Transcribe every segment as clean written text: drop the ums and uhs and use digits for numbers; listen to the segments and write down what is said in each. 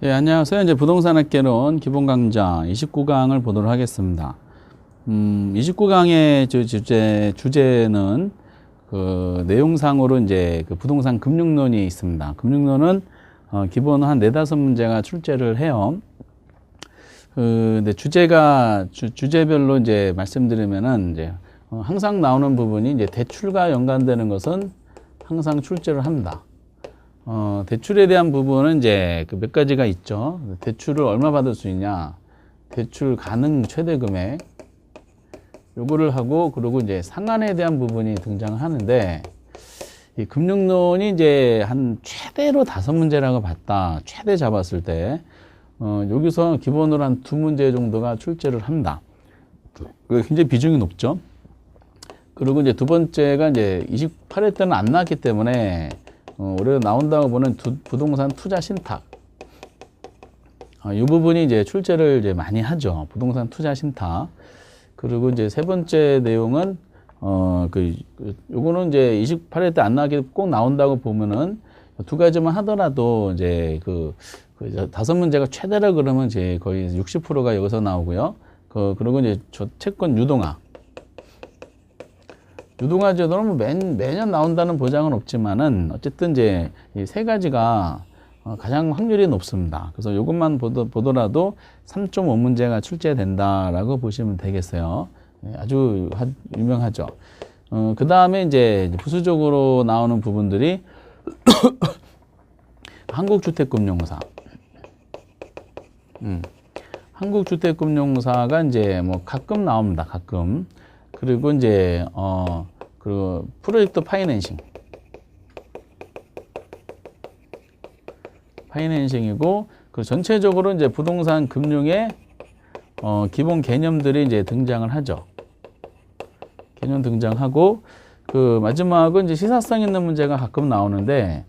예, 안녕하세요. 이제 부동산학개론 기본 강좌 29강을 보도록 하겠습니다. 29강의 주제는 그 내용상으로 이제 그 부동산 금융론이 있습니다. 금융론은 기본 한 4-5문제가 출제를 해요. 근데 주제별로 이제 말씀드리면은 이제 항상 나오는 부분이 이제 대출과 연관되는 것은 항상 출제를 합니다. 대출에 대한 부분은 이제 그 몇 가지가 있죠. 대출을 얼마 받을 수 있냐, 대출 가능 최대 금액, 요거를 하고, 그리고 이제 상한에 대한 부분이 등장하는데, 이 금융론이 이제 한 최대로 5문제라고 봤다. 최대 잡았을 때, 여기서 기본으로 한 2문제 정도가 출제를 합니다. 굉장히 비중이 높죠. 그리고 이제 두 번째가 이제 28회 때는 안 나왔기 때문에, 올해 나온다고 보는 부동산 투자 신탁. 이 부분이 이제 출제를 이제 많이 하죠. 부동산 투자 신탁. 그리고 이제 세 번째 내용은, 요거는 이제 28회 때 안 나오게 꼭 나온다고 보면은 두 가지만 하더라도 이제 그 5문제가 최대라 그러면 이제 거의 60%가 여기서 나오고요. 그리고 이제 채권 유동화. 유동화 제도는 뭐 매년 나온다는 보장은 없지만은 어쨌든 이제 이 세 가지가 가장 확률이 높습니다. 그래서 이것만 보더라도 3.5문제가 출제된다라고 보시면 되겠어요. 아주 유명하죠. 그 다음에 이제 부수적으로 나오는 부분들이 한국주택금융사. 한국주택금융사가 이제 뭐 가끔 나옵니다. 가끔. 그리고 이제 그리고 프로젝트 파이낸싱이고, 그 전체적으로 이제 부동산 금융의 기본 개념들이 이제 등장을 하죠. 개념 등장하고, 그 마지막은 이제 시사성 있는 문제가 가끔 나오는데,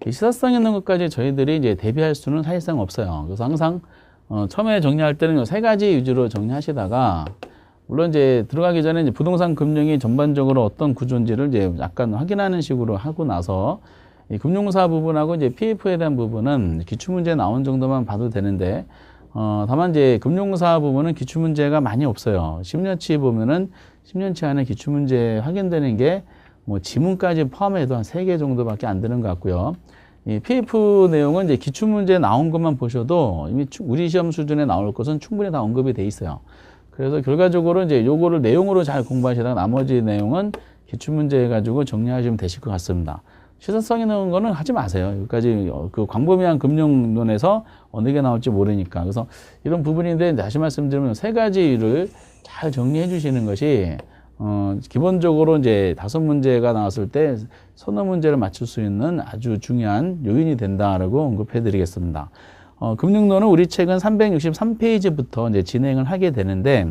이 시사성 있는 것까지 저희들이 이제 대비할 수는 사실상 없어요. 그래서 항상 처음에 정리할 때는 3가지 위주로 정리하시다가, 물론 이제 들어가기 전에 이제 부동산 금융이 전반적으로 어떤 구조인지를 이제 약간 확인하는 식으로 하고 나서 이 금융사 부분하고 이제 PF에 대한 부분은 기출문제 나온 정도만 봐도 되는데, 다만 이제 금융사 부분은 기출문제가 많이 없어요. 10년치 보면은 10년치 안에 기출문제 확인되는 게 뭐 지문까지 포함해도 한 3개 정도밖에 안 되는 것 같고요. 이 PF 내용은 이제 기출문제 나온 것만 보셔도 이미 우리 시험 수준에 나올 것은 충분히 다 언급이 돼 있어요. 그래서 결과적으로 이제 요거를 내용으로 잘 공부하시다가 나머지 내용은 기출문제 해가지고 정리하시면 되실 것 같습니다. 시사성 있는 거는 하지 마세요. 여기까지 그 광범위한 금융론에서 어느 게 나올지 모르니까. 그래서 이런 부분인데 다시 말씀드리면 3가지를 잘 정리해 주시는 것이 기본적으로 이제 5문제가 나왔을 때 서너 문제를 맞출 수 있는 아주 중요한 요인이 된다라고 언급해 드리겠습니다. 금융론은 우리 책은 363페이지부터 이제 진행을 하게 되는데,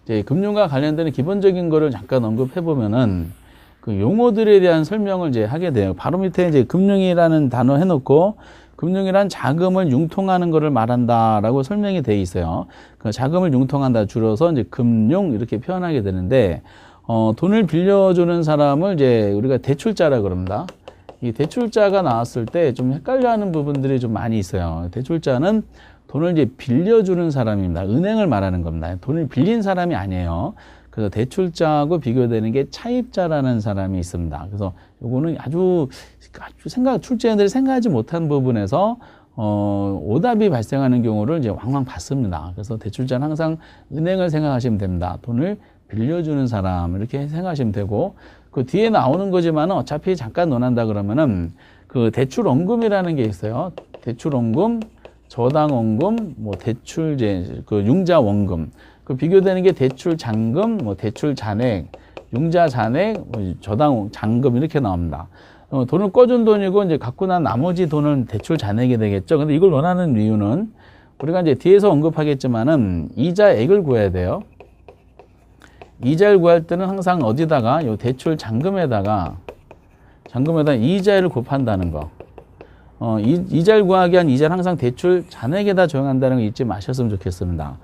이제 금융과 관련되는 기본적인 거를 잠깐 언급해 보면은 그 용어들에 대한 설명을 이제 하게 돼요. 바로 밑에 이제 금융이라는 단어 해놓고, 금융이란 자금을 융통하는 거를 말한다라고 설명이 돼 있어요. 그 자금을 융통한다 줄여서 이제 금융 이렇게 표현하게 되는데, 돈을 빌려주는 사람을 이제 우리가 대출자라 그럽니다. 이 대출자가 나왔을 때 좀 헷갈려하는 부분들이 좀 많이 있어요. 대출자는 돈을 이제 빌려주는 사람입니다. 은행을 말하는 겁니다. 돈을 빌린 사람이 아니에요. 그래서 대출자하고 비교되는 게 차입자라는 사람이 있습니다. 그래서 요거는 아주 출제자들이 생각하지 못한 부분에서 오답이 발생하는 경우를 이제 왕왕 봤습니다. 그래서 대출자는 항상 은행을 생각하시면 됩니다. 돈을 빌려주는 사람 이렇게 생각하시면 되고, 그 뒤에 나오는 거지만은 어차피 잠깐 논한다 그러면은 그 대출원금이라는 게 있어요. 대출원금, 저당원금, 뭐 대출제, 그 융자원금. 그 비교되는 게 대출잔금, 뭐 대출잔액, 융자잔액, 뭐 저당잔금 이렇게 나옵니다. 돈을 꿔준 돈이고 이제 갖고 난 나머지 돈은 대출잔액이 되겠죠. 근데 이걸 논하는 이유는 우리가 이제 뒤에서 언급하겠지만은 이자액을 구해야 돼요. 이자를 구할 때는 항상 어디다가 요 대출 잔금에다가 이자를 곱한다는 거. 이자를 구하기 위한 이자를 항상 대출 잔액에다 적용한다는 거 잊지 마셨으면 좋겠습니다.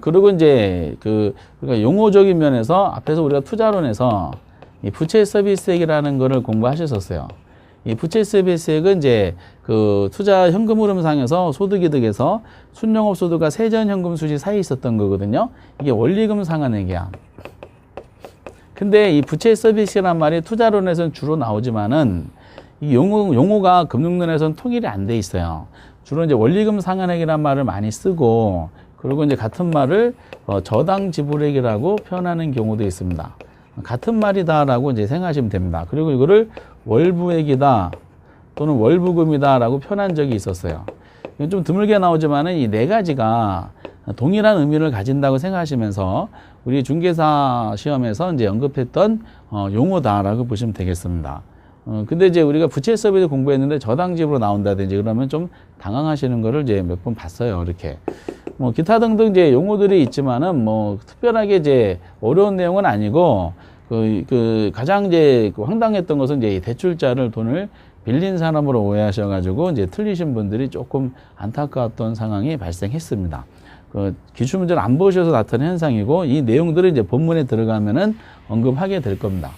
그리고 이제 그러니까 용어적인 면에서 앞에서 우리가 투자론에서 이 부채 서비스액이라는 거를 공부하셨었어요. 이 부채 서비스액은 이제 그 투자 현금 흐름상에서 소득이득에서 순영업 소득과 세전 현금 수지 사이에 있었던 거거든요. 이게 원리금 상환액이야. 근데 이 부채 서비스란 말이 투자론에서는 주로 나오지만은 이 용어가 금융론에서는 통일이 안 돼 있어요. 주로 이제 원리금 상환액이란 말을 많이 쓰고, 그리고 이제 같은 말을 저당 지불액이라고 표현하는 경우도 있습니다. 같은 말이다라고 이제 생각하시면 됩니다. 그리고 이거를 월부액이다 또는 월부금이다라고 표현한 적이 있었어요. 이건 좀 드물게 나오지만은 이 네 가지가 동일한 의미를 가진다고 생각하시면서 우리 중개사 시험에서 이제 언급했던 용어다라고 보시면 되겠습니다. 근데 이제 우리가 부채 서비스 공부했는데 저당집으로 나온다든지 그러면 좀 당황하시는 거를 이제 몇 번 봤어요. 이렇게. 뭐 기타 등등 이제 용어들이 있지만은 뭐 특별하게 이제 어려운 내용은 아니고 가장 이제 황당했던 것은 이제 대출자를 돈을 빌린 사람으로 오해하셔가지고 이제 틀리신 분들이 조금 안타까웠던 상황이 발생했습니다. 기출문제를 안 보셔서 나타난 현상이고, 이 내용들을 이제 본문에 들어가면은 언급하게 될 겁니다.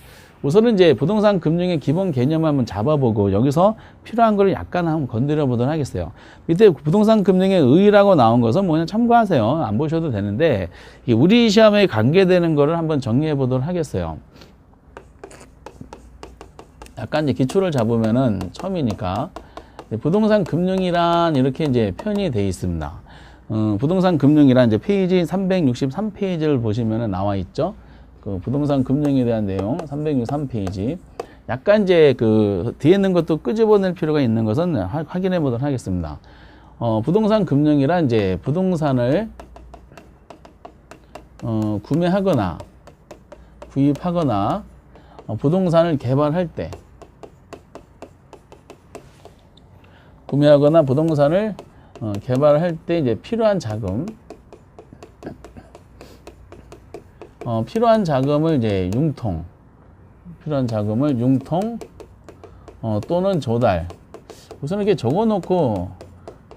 우선은 이제 부동산 금융의 기본 개념을 한번 잡아보고 여기서 필요한 걸 약간 한번 건드려 보도록 하겠어요. 밑에 부동산 금융의 의의라고 나온 것은 뭐냐 참고하세요. 안 보셔도 되는데 우리 시험에 관계되는 거를 한번 정리해 보도록 하겠어요. 약간 이제 기초를 잡으면은 처음이니까 부동산 금융이란 이렇게 이제 표현이 되어 있습니다. 부동산 금융이란 이제 페이지 363페이지를 보시면은 나와 있죠. 그 부동산 금융에 대한 내용 363페이지. 약간 이제 그 뒤에 있는 것도 끄집어낼 필요가 있는 것은 확인해 보도록 하겠습니다. 부동산 금융이란 이제 부동산을 구매하거나 구입하거나 부동산을 개발할 때, 구매하거나 부동산을 개발할 때 이제 필요한 자금, 필요한 자금을 이제 필요한 자금을 융통 또는 조달. 우선 이렇게 적어놓고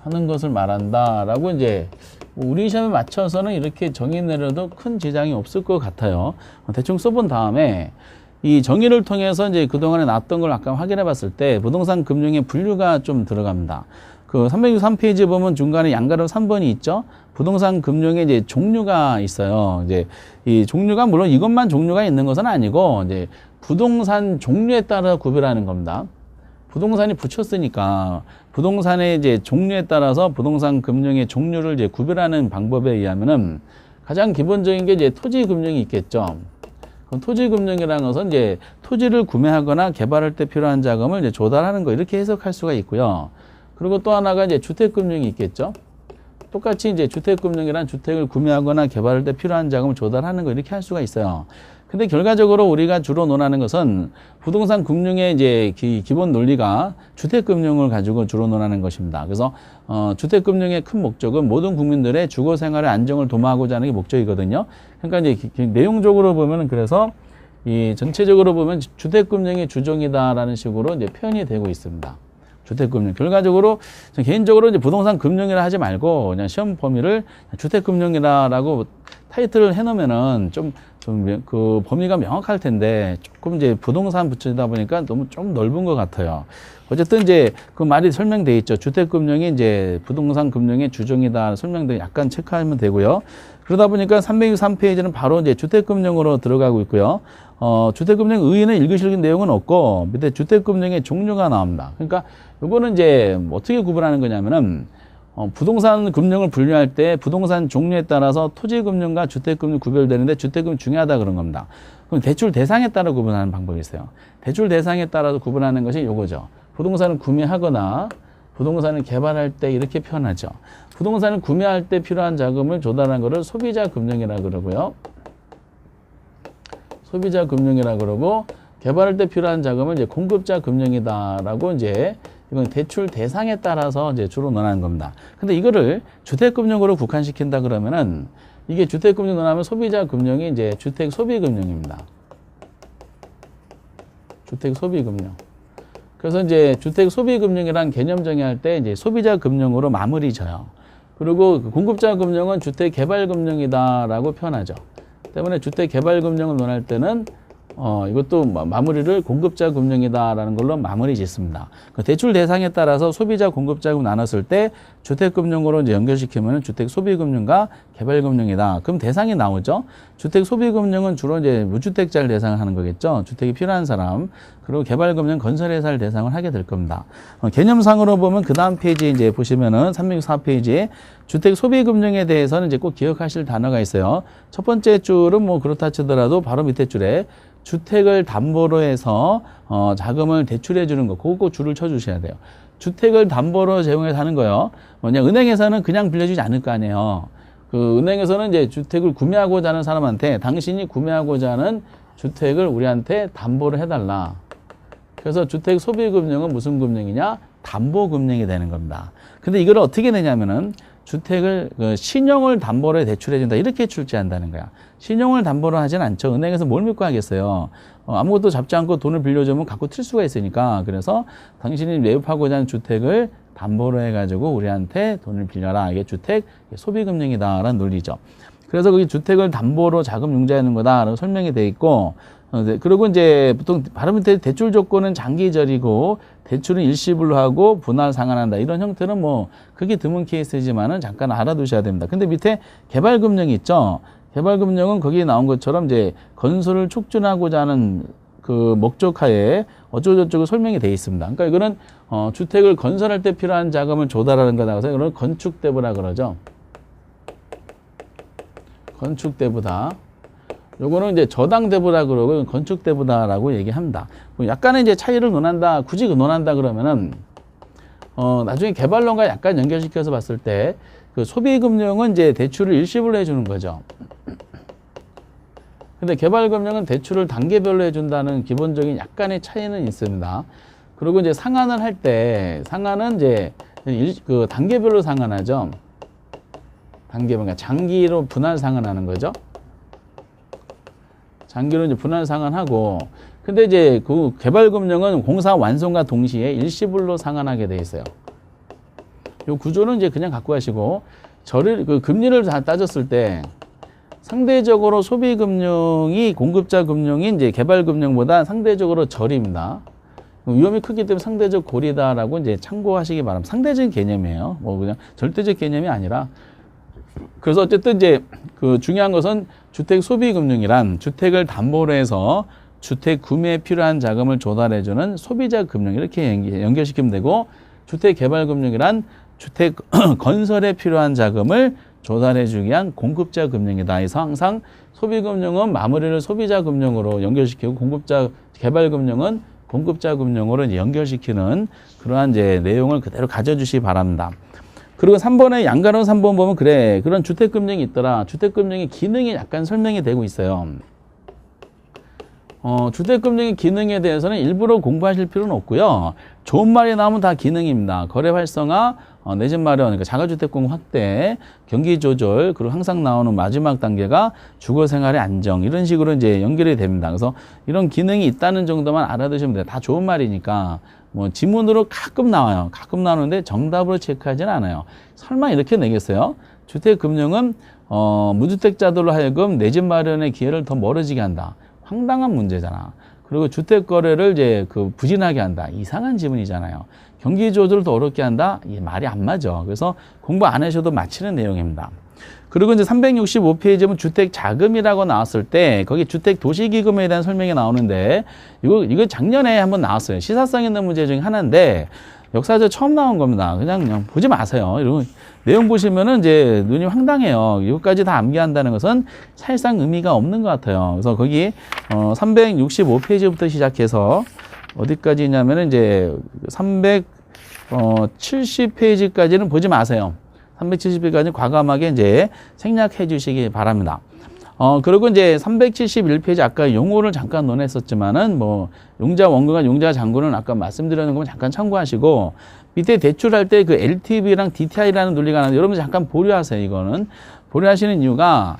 하는 것을 말한다라고 이제 우리 시험에 맞춰서는 이렇게 정의 내려도 큰 지장이 없을 것 같아요. 대충 써본 다음에 이 정의를 통해서 이제 그동안에 나왔던 걸 아까 확인해 봤을 때 부동산 금융의 분류가 좀 들어갑니다. 그 363페이지 보면 중간에 양가로 3번이 있죠. 부동산 금융에 이제 종류가 있어요. 이제 이 종류가 물론 이것만 종류가 있는 것은 아니고 이제 부동산 종류에 따라 구별하는 겁니다. 부동산이 붙였으니까 부동산의 이제 종류에 따라서 부동산 금융의 종류를 이제 구별하는 방법에 의하면은 가장 기본적인 게 이제 토지 금융이 있겠죠. 그럼 토지 금융이라는 것은 이제 토지를 구매하거나 개발할 때 필요한 자금을 이제 조달하는 거 이렇게 해석할 수가 있고요. 그리고 또 하나가 이제 주택금융이 있겠죠. 똑같이 이제 주택금융이란 주택을 구매하거나 개발할 때 필요한 자금을 조달하는 거 이렇게 할 수가 있어요. 근데 결과적으로 우리가 주로 논하는 것은 부동산 금융의 이제 기본 논리가 주택금융을 가지고 주로 논하는 것입니다. 그래서 주택금융의 큰 목적은 모든 국민들의 주거 생활의 안정을 도모하고자 하는 게 목적이거든요. 그러니까 이제 내용적으로 보면은 그래서 이 전체적으로 보면 주택금융의 주종이다라는 식으로 이제 표현이 되고 있습니다. 주택금융. 결과적으로 개인적으로 이제 부동산 금융이라 하지 말고 그냥 시험 범위를 주택금융이라고 타이틀을 해놓으면은 좀 그 범위가 명확할 텐데 조금 이제 부동산 붙이다 보니까 너무 좀 넓은 것 같아요. 어쨌든 이제 그 말이 설명돼 있죠. 주택금융이 이제 부동산 금융의 주종이다 설명돼 약간 체크하면 되고요. 그러다 보니까 363페이지는 바로 이제 주택금융으로 들어가고 있고요. 주택금융 의의는 읽으실 내용은 없고 밑에 주택금융의 종류가 나옵니다. 그러니까 요거는 이제 어떻게 구분하는 거냐면은 부동산 금융을 분류할 때 부동산 종류에 따라서 토지금융과 주택금융 구별되는데 주택금융 중요하다 그런 겁니다. 그럼 대출 대상에 따라 구분하는 방법이 있어요. 대출 대상에 따라서 구분하는 것이 요거죠. 부동산을 구매하거나 부동산을 개발할 때 이렇게 표현하죠. 부동산을 구매할 때 필요한 자금을 조달하는 것을 소비자 금융이라고 그러고요. 소비자 금융이라고 그러고 개발할 때 필요한 자금을 이제 공급자 금융이다라고 이제 이건 대출 대상에 따라서 이제 주로 논하는 겁니다. 근데 이거를 주택금융으로 국한시킨다 그러면은 이게 주택금융 논하면 소비자 금융이 이제 주택 소비 금융입니다. 주택 소비 금융. 그래서 이제 주택 소비 금융이란 개념 정의할 때 이제 소비자 금융으로 마무리 져요. 그리고 공급자 금융은 주택 개발 금융이다라고 표현하죠. 때문에 주택 개발 금융을 논할 때는 이것도 마무리를 공급자 금융이다라는 걸로 마무리 짓습니다. 그 대출 대상에 따라서 소비자 공급자금 나눴을 때 주택금융으로 이제 연결시키면 주택 소비금융과 개발금융이다. 그럼 대상이 나오죠. 주택 소비금융은 주로 이제 무주택자를 대상을 하는 거겠죠. 주택이 필요한 사람. 그리고 개발금융 건설회사를 대상을 하게 될 겁니다. 개념상으로 보면 그 다음 페이지 이제 보시면은 304페이지에 주택 소비금융에 대해서는 이제 꼭 기억하실 단어가 있어요. 첫 번째 줄은 뭐 그렇다 치더라도 바로 밑에 줄에 주택을 담보로 해서 자금을 대출해 주는 거, 그거 꼭 줄을 쳐 주셔야 돼요. 주택을 담보로 제공해서 하는 거요. 뭐냐, 은행에서는 그냥 빌려주지 않을 거 아니에요. 그 은행에서는 이제 주택을 구매하고자 하는 사람한테 당신이 구매하고자 하는 주택을 우리한테 담보를 해달라. 그래서 주택 소비금융은 무슨 금융이냐? 담보금융이 되는 겁니다. 근데 이걸 어떻게 내냐면은 주택을 신용을 담보로 대출해 준다, 이렇게 출제한다는 거야. 신용을 담보로 하진 않죠. 은행에서 뭘 믿고 하겠어요. 아무것도 잡지 않고 돈을 빌려주면 갖고 튈 수가 있으니까. 그래서 당신이 매입하고자 하는 주택을 담보로 해가지고 우리한테 돈을 빌려라. 이게 주택 소비금융이다라는 논리죠. 그래서 거기 주택을 담보로 자금 융자하는 거다라고 설명이 돼 있고, 그리고 이제 보통 바로 밑에 대출 조건은 장기절이고 대출은 일시불로 하고 분할 상환한다, 이런 형태는 뭐 크게 드문 케이스지만은 잠깐 알아두셔야 됩니다. 근데 밑에 개발금융이 있죠. 개발금융은 거기에 나온 것처럼 이제 건설을 촉진하고자 하는 그 목적하에 어쩌고저쩌고 설명이 되어 있습니다. 그러니까 이거는 주택을 건설할 때 필요한 자금을 조달하는 거다. 그래서 이거는 건축대부라 그러죠. 건축대부다. 요거는 이제 저당대부라 그러고 건축대부다라고 얘기합니다. 약간의 이제 차이를 논한다, 굳이 논한다 그러면은, 나중에 개발론과 약간 연결시켜서 봤을 때, 그 소비금융은 이제 대출을 일시불로 해주는 거죠. 근데 개발금융은 대출을 단계별로 해준다는 기본적인 약간의 차이는 있습니다. 그리고 이제 상환을 할 때, 상환은 이제 그 단계별로 상환하죠. 단계별, 그러니까 장기로 분할 상환하는 거죠. 장기로 이제 분할 상환하고, 근데 이제 그 개발금융은 공사 완성과 동시에 일시불로 상환하게 돼 있어요. 요 구조는 이제 그냥 갖고 가시고, 그 금리를 다 따졌을 때 상대적으로 소비금융이 공급자 금융이 이제 개발금융보다 상대적으로 저립니다. 위험이 크기 때문에 상대적 고리다라고 이제 참고하시기 바랍니다. 상대적인 개념이에요. 뭐 그냥 절대적 개념이 아니라. 그래서 어쨌든 이제 그 중요한 것은 주택 소비금융이란 주택을 담보로 해서 주택 구매에 필요한 자금을 조달해주는 소비자 금융, 이렇게 연결시키면 되고, 주택 개발금융이란 주택 건설에 필요한 자금을 조달해주기 위한 공급자 금융이다. 그래서 항상 소비금융은 마무리를 소비자 금융으로 연결시키고, 개발금융은 공급자 금융으로 연결시키는 그러한 이제 내용을 그대로 가져주시기 바랍니다. 그리고 3번에 양가로 3번 보면 그래, 그런 주택금융이 있더라. 주택금융의 기능이 약간 설명이 되고 있어요. 주택금융의 기능에 대해서는 일부러 공부하실 필요는 없고요. 좋은 말이 나오면 다 기능입니다. 거래 활성화, 내 집 마련, 그러니까 자가주택 공급 확대, 경기 조절, 그리고 항상 나오는 마지막 단계가 주거 생활의 안정, 이런 식으로 이제 연결이 됩니다. 그래서 이런 기능이 있다는 정도만 알아두시면 돼요. 다 좋은 말이니까. 뭐 지문으로 가끔 나와요. 가끔 나오는데 정답으로 체크하지는 않아요. 설마 이렇게 내겠어요? 주택금융은 무주택자들로 하여금 내 집 마련의 기회를 더 멀어지게 한다. 황당한 문제잖아. 그리고 주택 거래를 이제 부진하게 한다. 이상한 지문이잖아요. 경기 조절을 더 어렵게 한다. 이 말이 안 맞아. 그래서 공부 안 하셔도 맞히는 내용입니다. 그리고 이제 365페이지 보면 주택 자금이라고 나왔을 때 거기 주택 도시기금에 대한 설명이 나오는데 이거 작년에 한번 나왔어요. 시사성 있는 문제 중에 하나인데 역사적 처음 나온 겁니다. 그냥 보지 마세요. 이런 내용 보시면은 이제 눈이 황당해요. 이것까지 다 암기한다는 것은 사실상 의미가 없는 것 같아요. 그래서 거기 365페이지부터 시작해서 어디까지냐면은 이제 370페이지까지는 보지 마세요. 370페이지까지 과감하게 이제 생략해 주시기 바랍니다. 그리고 이제 371페이지 아까 용어를 잠깐 논했었지만은 뭐 용자 원고가 용자 장구는 아까 말씀드리는 거 잠깐 참고하시고 밑에 대출할 때 그 LTV랑 DTI라는 논리가 나는데 여러분 잠깐 보류하세요. 이거는 보류하시는 이유가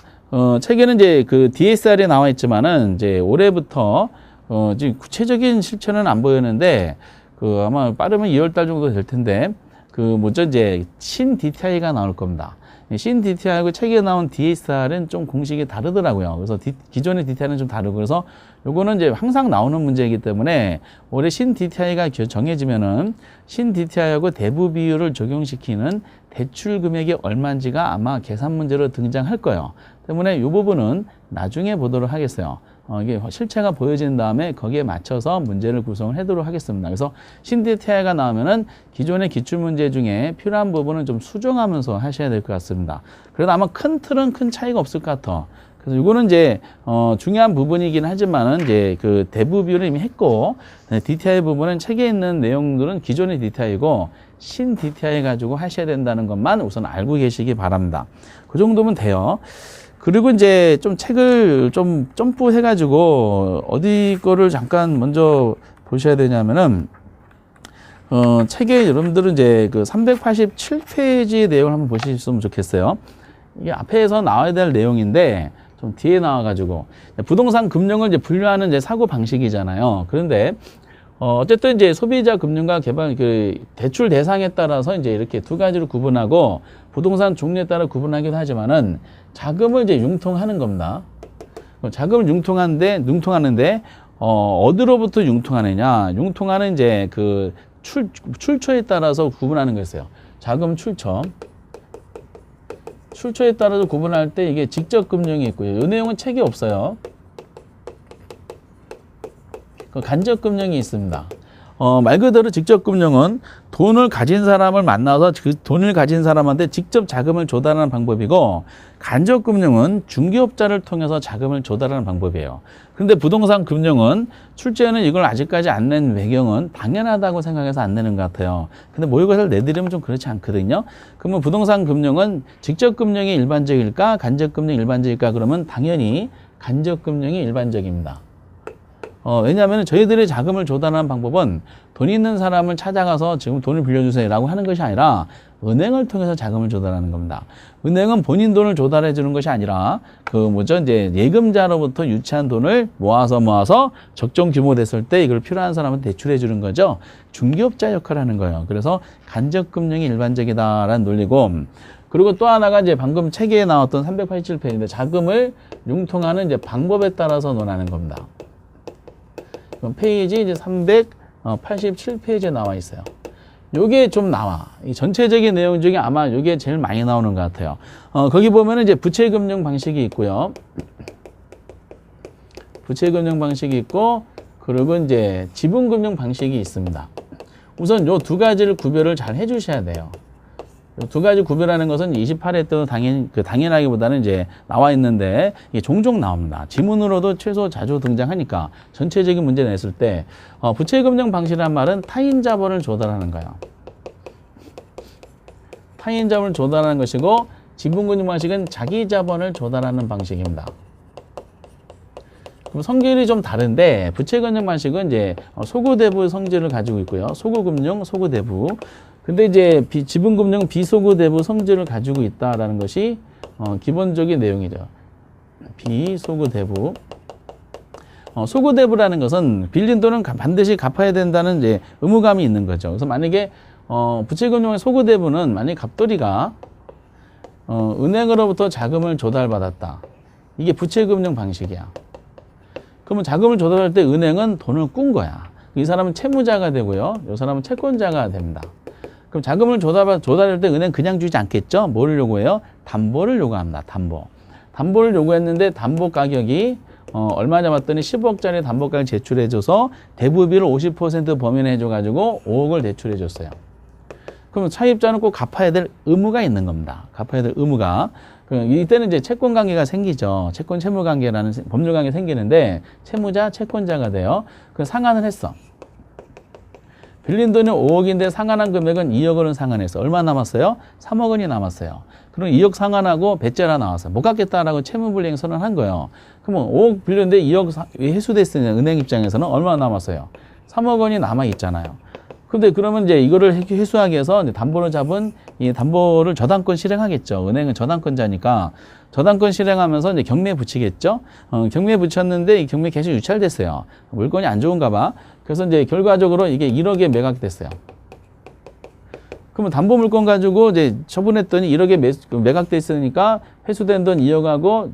책에는 이제 그 DSR에 나와 있지만은 이제 올해부터 지금 구체적인 실천은 안 보이는데 아마 빠르면 2월 달 정도 될 텐데 이제 신 DTI가 나올 겁니다. 신 DTI하고 책에 나온 DSR은 좀 공식이 다르더라고요. 그래서 기존의 DTI는 좀 다르고 그래서 요거는 이제 항상 나오는 문제이기 때문에 올해 신 DTI가 정해지면은 신 DTI하고 대부 비율을 적용시키는 대출 금액이 얼마인지가 아마 계산 문제로 등장할 거예요. 때문에 이 부분은 나중에 보도록 하겠어요. 이게 실체가 보여진 다음에 거기에 맞춰서 문제를 구성을 하도록 하겠습니다. 그래서 신DTI가 나오면은 기존의 기출문제 중에 필요한 부분은 좀 수정하면서 하셔야 될 것 같습니다. 그래도 아마 큰 틀은 큰 차이가 없을 것 같아. 그래서 이거는 이제 중요한 부분이긴 하지만은 이제 그 대부 비율을 이미 했고 DTI 부분은 책에 있는 내용들은 기존의 DTI고 신 DTI 가지고 하셔야 된다는 것만 우선 알고 계시기 바랍니다. 그 정도면 돼요. 그리고 이제 좀 책을 좀 점프해가지고 어디 거를 잠깐 먼저 보셔야 되냐면은 책에 여러분들은 이제 그 387페이지의 내용을 한번 보셨으면 좋겠어요. 이게 앞에서 나와야 될 내용인데 좀 뒤에 나와가지고 부동산 금융을 이제 분류하는 이제 사고 방식이잖아요. 그런데 어쨌든 이제 소비자 금융과 개발 그 대출 대상에 따라서 이제 이렇게 두 가지로 구분하고 부동산 종류에 따라 구분하기도 하지만은 자금을 이제 융통하는 겁니다. 자금을 융통하는데 어디로부터 융통하느냐? 융통하는 이제 그 출처에 따라서 구분하는 거였어요. 자금 출처에 따라서 구분할 때 이게 직접 금융이 있고요. 이 내용은 책이 없어요. 간접 금융이 있습니다. 말 그대로 직접 금융은 돈을 가진 사람을 만나서 그 돈을 가진 사람한테 직접 자금을 조달하는 방법이고, 간접 금융은 중개업자를 통해서 자금을 조달하는 방법이에요. 그런데 부동산 금융은 출제는 이걸 아직까지 안 낸 배경은 당연하다고 생각해서 안 내는 것 같아요. 근데 모의고사를 내드리면 좀 그렇지 않거든요. 그러면 부동산 금융은 직접 금융이 일반적일까 간접 금융이 일반적일까? 그러면 당연히 간접 금융이 일반적입니다. 왜냐하면 저희들의 자금을 조달하는 방법은 돈 있는 사람을 찾아가서 지금 돈을 빌려주세요 라고 하는 것이 아니라 은행을 통해서 자금을 조달하는 겁니다. 은행은 본인 돈을 조달해 주는 것이 아니라 이제 예금자로부터 유치한 돈을 모아서 적정 규모 됐을 때 이걸 필요한 사람한테 대출해 주는 거죠. 중개업자 역할을 하는 거예요. 그래서 간접 금융이 일반적이다라는 논리고, 그리고 또 하나가 이제 방금 책에 나왔던 387페이지인데 자금을 융통하는 이제 방법에 따라서 논하는 겁니다. 페이지 이제 387페이지에 나와 있어요. 요게 좀 나와. 이 전체적인 내용 중에 아마 요게 제일 많이 나오는 것 같아요. 거기 보면은 이제 부채금융 방식이 있고요. 부채금융 방식이 있고, 그리고 이제 지분금융 방식이 있습니다. 우선 요 두 가지를 구별을 잘 해주셔야 돼요. 두 가지 구별하는 것은 28회 때도 당연하기보다는 이제 나와 있는데 이게 종종 나옵니다. 지문으로도 최소 자주 등장하니까 전체적인 문제 냈을 때 부채금융 방식이란 말은 타인 자본을 조달하는 거예요. 타인 자본을 조달하는 것이고, 지분금융 방식은 자기 자본을 조달하는 방식입니다. 그럼 성질이 좀 다른데 부채금융 방식은 이제 소구대부 성질을 가지고 있고요. 소구금융, 소구대부. 근데 이제 지분금융 비소구대부 성질을 가지고 있다라는 것이 기본적인 내용이죠. 비소구대부. 소구대부라는 것은 빌린 돈은 반드시 갚아야 된다는 이제 의무감이 있는 거죠. 그래서 만약에 부채금융의 소구대부는 만약에 갑돌이가 은행으로부터 자금을 조달받았다. 이게 부채금융 방식이야. 그러면 자금을 조달할 때 은행은 돈을 꾼 거야. 이 사람은 채무자가 되고요. 이 사람은 채권자가 됩니다. 그럼 자금을 조달할 때 은행 그냥 주지 않겠죠? 뭐를 요구해요? 담보를 요구합니다. 담보를 요구했는데 담보 가격이 얼마 잡았더니 10억짜리 담보 가격 제출해줘서 대부비를 50% 범위내줘가지고 5억을 대출해줬어요. 그럼 차입자는 꼭 갚아야 될 의무가 있는 겁니다. 갚아야 될 의무가. 이때는 이제 채권 관계가 생기죠. 채권 채무 관계라는 법률 관계가 생기는데 채무자, 채권자가 돼요. 그 상환을 했어. 빌린 돈이 5억인데 상환한 금액은 2억 원은 상환했어. 얼마 남았어요? 3억 원이 남았어요. 그럼 2억 상환하고 배째라 나왔어요. 못 갚겠다라고 채무불이행 선언한 거예요. 그러면 5억 빌렸는데 2억 회수됐으니까 은행 입장에서는 얼마 남았어요? 3억 원이 남아 있잖아요. 근데 그러면 이제 이거를 회수하기 위해서 담보를 잡은 이 담보를 저당권 실행하겠죠. 은행은 저당권자니까 저당권 실행하면서 이제 경매에 붙이겠죠. 경매에 붙였는데 이 경매 계속 유찰됐어요. 물건이 안 좋은가 봐. 그래서 이제 결과적으로 이게 1억에 매각됐어요. 그러면 담보물건 가지고 이제 처분했더니 1억에 매각돼 있으니까 회수된 돈 2억 하고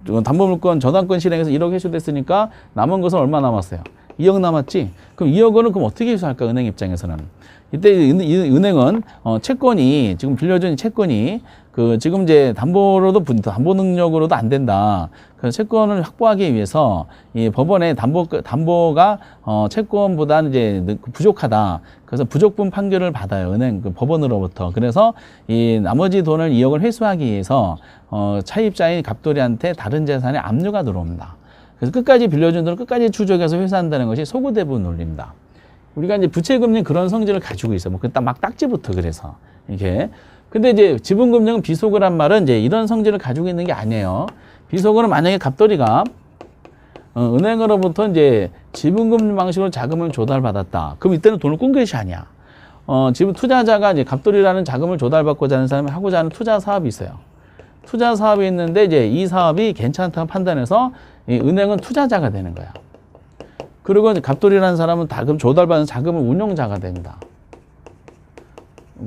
담보물건 저당권 실행해서 1억 회수됐으니까 남은 것은 얼마 남았어요? 2억 남았지? 그럼 2억 원은 그럼 어떻게 회수할까? 은행 입장에서는. 이때 은행은 채권이 지금 빌려준 채권이 그 지금 이제 담보로도 담보 능력으로도 안 된다. 그래서 채권을 확보하기 위해서 이 법원의 담보가 채권보다는 이제 부족하다. 그래서 부족분 판결을 받아요. 은행 그 법원으로부터. 그래서 이 나머지 돈을 2억을 회수하기 위해서 차입자인 갑돌이한테 다른 재산에 압류가 들어옵니다. 그래서 끝까지 빌려준 돈을 끝까지 추적해서 회수한다는 것이 소구대분 논리입니다. 우리가 이제 부채금융 그런 성질을 가지고 있어. 막 딱지부터 그래서 이게. 근데 이제 지분금융은 비속어란 말은 이제 이런 성질을 가지고 있는 게 아니에요. 비속어는 만약에 갑돌이가 은행으로부터 이제 지분금융 방식으로 자금을 조달받았다. 그럼 이때는 돈을 꾼 것이 아니야. 지금 투자자가 이제 갑돌이라는 자금을 조달받고자 하는 사람이 하고자 하는 투자 사업이 있어요. 투자 사업이 있는데 이제 이 사업이 괜찮다고 판단해서 이 은행은 투자자가 되는 거야. 그리고 이제 갑돌이라는 사람은 자금 조달받은 자금을 운용자가 됩니다.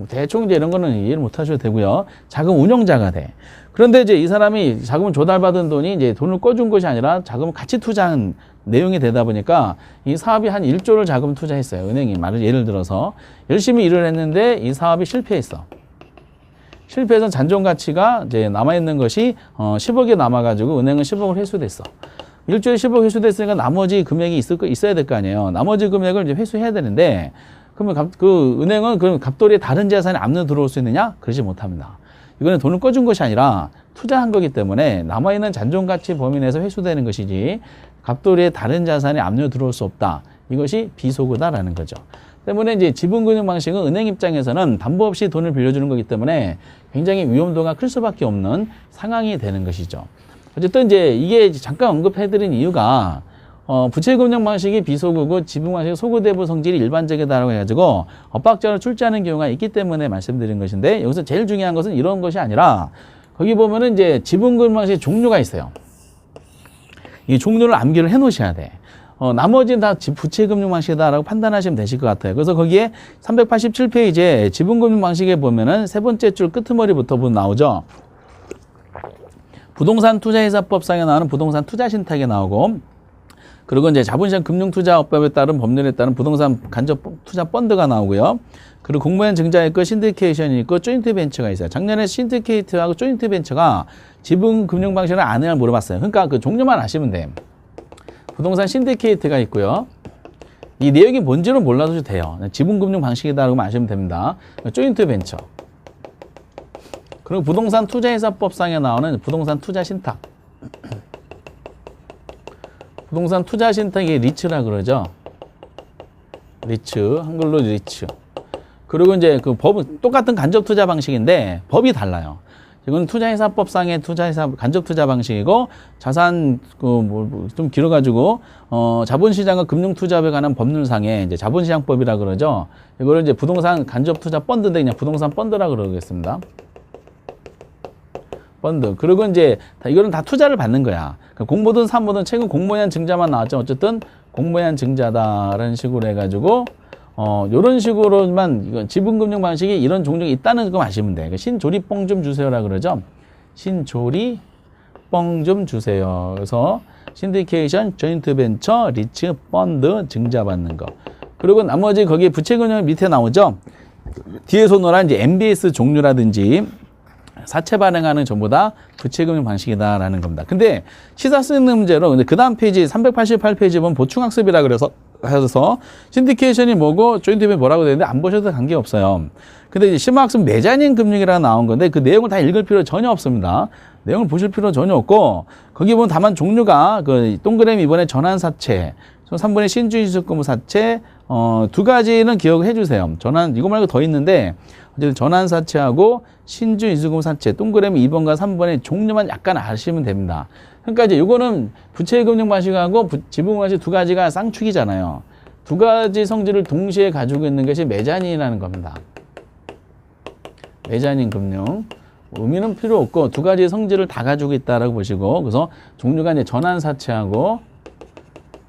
대충 이제 이런 거는 이해를 못 하셔도 되고요. 자금 운용자가 돼. 그런데 이제 이 사람이 자금을 조달받은 돈이 이제 돈을 꿔준 것이 아니라 자금을 같이 투자한 내용이 되다 보니까 이 사업이 한 1조를 자금 투자했어요. 은행이 예를 들어서 열심히 일을 했는데 이 사업이 실패했어. 실패해서 잔존 가치가 이제 남아있는 것이 10억이 남아가지고 은행은 10억을 회수됐어. 1조에 10억 회수됐으니까 나머지 금액이 있어야 될 거 아니에요. 나머지 금액을 이제 회수해야 되는데, 그러면 그 은행은 그럼 갑돌이의 다른 재산에 압류 들어올 수 있느냐? 그러지 못합니다. 이거는 돈을 꿔준 것이 아니라 투자한 거기 때문에 남아있는 잔존 가치 범위 내에서 회수되는 것이지 갑돌이의 다른 자산에 압류 들어올 수 없다. 이것이 비소구다라는 거죠. 때문에 이제 지분금융 방식은 은행 입장에서는 담보 없이 돈을 빌려주는 거기 때문에 굉장히 위험도가 클 수밖에 없는 상황이 되는 것이죠. 어쨌든 이제 이게 잠깐 언급해드린 이유가 부채금융 방식이 비소구고 지분 방식이 소구대부 성질이 일반적이다라고 해가지고 엇박자를 출제하는 경우가 있기 때문에 말씀드린 것인데 여기서 제일 중요한 것은 이런 것이 아니라 거기 보면은 이제 지분금융 방식의 종류가 있어요. 이 종류를 암기를 해 놓으셔야 돼. 나머지는 다 부채금융 방식이다라고 판단하시면 되실 것 같아요. 그래서 거기에 387페이지에 지분금융 방식에 보면은 세 번째 줄 끄트머리부터 나오죠. 부동산 투자회사법상에 나오는 부동산 투자신탁이 나오고, 그리고 이제 자본시장 금융투자업법에 따른 법률에 따른 부동산 간접 투자 펀드가 나오고요. 그리고 공모한 증자에 있고 신디케이션이 있고 조인트 벤처가 있어요. 작년에 신디케이트하고 조인트 벤처가 지분 금융 방식을 아느냐를 물어봤어요. 그러니까 그 종류만 아시면 돼요. 부동산 신디케이트가 있고요. 이 내용이 뭔지는 몰라도 돼요. 지분 금융 방식이다라고 아시면 됩니다. 조인트 벤처. 그리고 부동산 투자회사법상에 나오는 부동산 투자 신탁. 부동산 투자 신탁이 리츠라 그러죠. 리츠, 한글로 리츠. 그리고 이제 그 법은 똑같은 간접 투자 방식인데 법이 달라요. 이건 투자회사법상의 간접 투자 방식이고, 자산 좀 길어가지고 자본시장과 금융투자에 관한 법률상에 이제 자본시장법이라 그러죠. 이거를 이제 부동산 간접 투자 펀드인데 그냥 부동산 펀드라 그러겠습니다. 펀드. 그리고 이제 이거는 다 투자를 받는 거야. 공모든 사모든 최근 공모한 증자만 나왔죠. 어쨌든 공모한 증자다라는 식으로 해가지고 요런 식으로만 이건 지분금융 방식이 이런 종류가 있다는 거 아시면 돼. 신조리뽕 좀 주세요라 그러죠. 신조리뽕 좀 주세요. 그래서 신디케이션, 조인트 벤처, 리츠, 펀드 증자 받는 거. 그리고 나머지 거기에 부채금융 밑에 나오죠. 뒤에서 노란 이제 MBS 종류라든지 사채 발행하는 전부 다 부채금융 방식이다라는 겁니다. 근데 시사 쓰는 문제로 근데 그 다음 페이지 388페이지 보면 보충학습이라 그래서 신디케이션이 뭐고 조인트벤이 뭐라고 되는데 안 보셔도 관계없어요. 근데 이제 심화학습 매자닌 금융이라 나온 건데 그 내용을 다 읽을 필요 전혀 없습니다. 내용을 보실 필요 전혀 없고 거기 보면 다만 종류가 그 동그라미 이번에 전환사채 3번에 신주지수금 사채 두 가지는 기억해 주세요. 전환 이거 말고 더 있는데 어쨌든 전환사채하고 신주이수금 사채 동그라미 2번과 3번의 종류만 약간 아시면 됩니다. 그러니까 이제 이거는 부채금융 방식하고 지분 방식 두 가지가 쌍축이잖아요. 두 가지 성질을 동시에 가지고 있는 것이 매자닌이라는 겁니다. 매자닌 금융. 의미는 필요 없고 두 가지 성질을 다 가지고 있다라고 보시고 그래서 종류가 이제 전환사채하고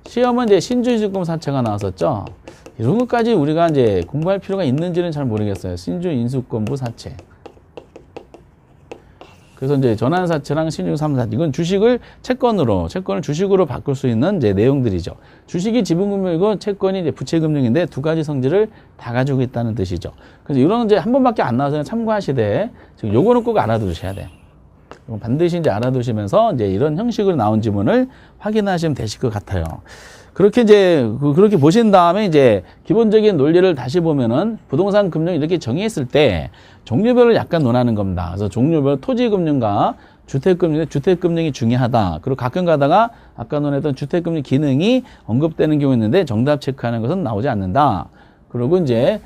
시험은 이제 신주이수금 사채가 나왔었죠. 이런 것까지 우리가 이제 공부할 필요가 있는지는 잘 모르겠어요. 신주, 인수권부, 사채. 그래서 이제 전환사채랑 신용삼사채, 이건 주식을 채권을 주식으로 바꿀 수 있는 이제 내용들이죠. 주식이 지분금융이고 채권이 이제 부채금융인데 두 가지 성질을 다 가지고 있다는 뜻이죠. 그래서 이런 이제 한 번밖에 안 나와서 참고하시되, 지금 요거는 꼭 알아두셔야 돼요. 반드시 이제 알아두시면서 이제 이런 형식으로 나온 지문을 확인하시면 되실 것 같아요. 그렇게 이제 그렇게 보신 다음에 이제 기본적인 논리를 다시 보면은 부동산 금융 이렇게 정의했을 때 종류별로 약간 논하는 겁니다. 그래서 종류별 토지금융과 주택금융이 중요하다. 그리고 가끔 가다가 아까 논했던 주택금융 기능이 언급되는 경우 있는데 정답 체크하는 것은 나오지 않는다. 그리고 이제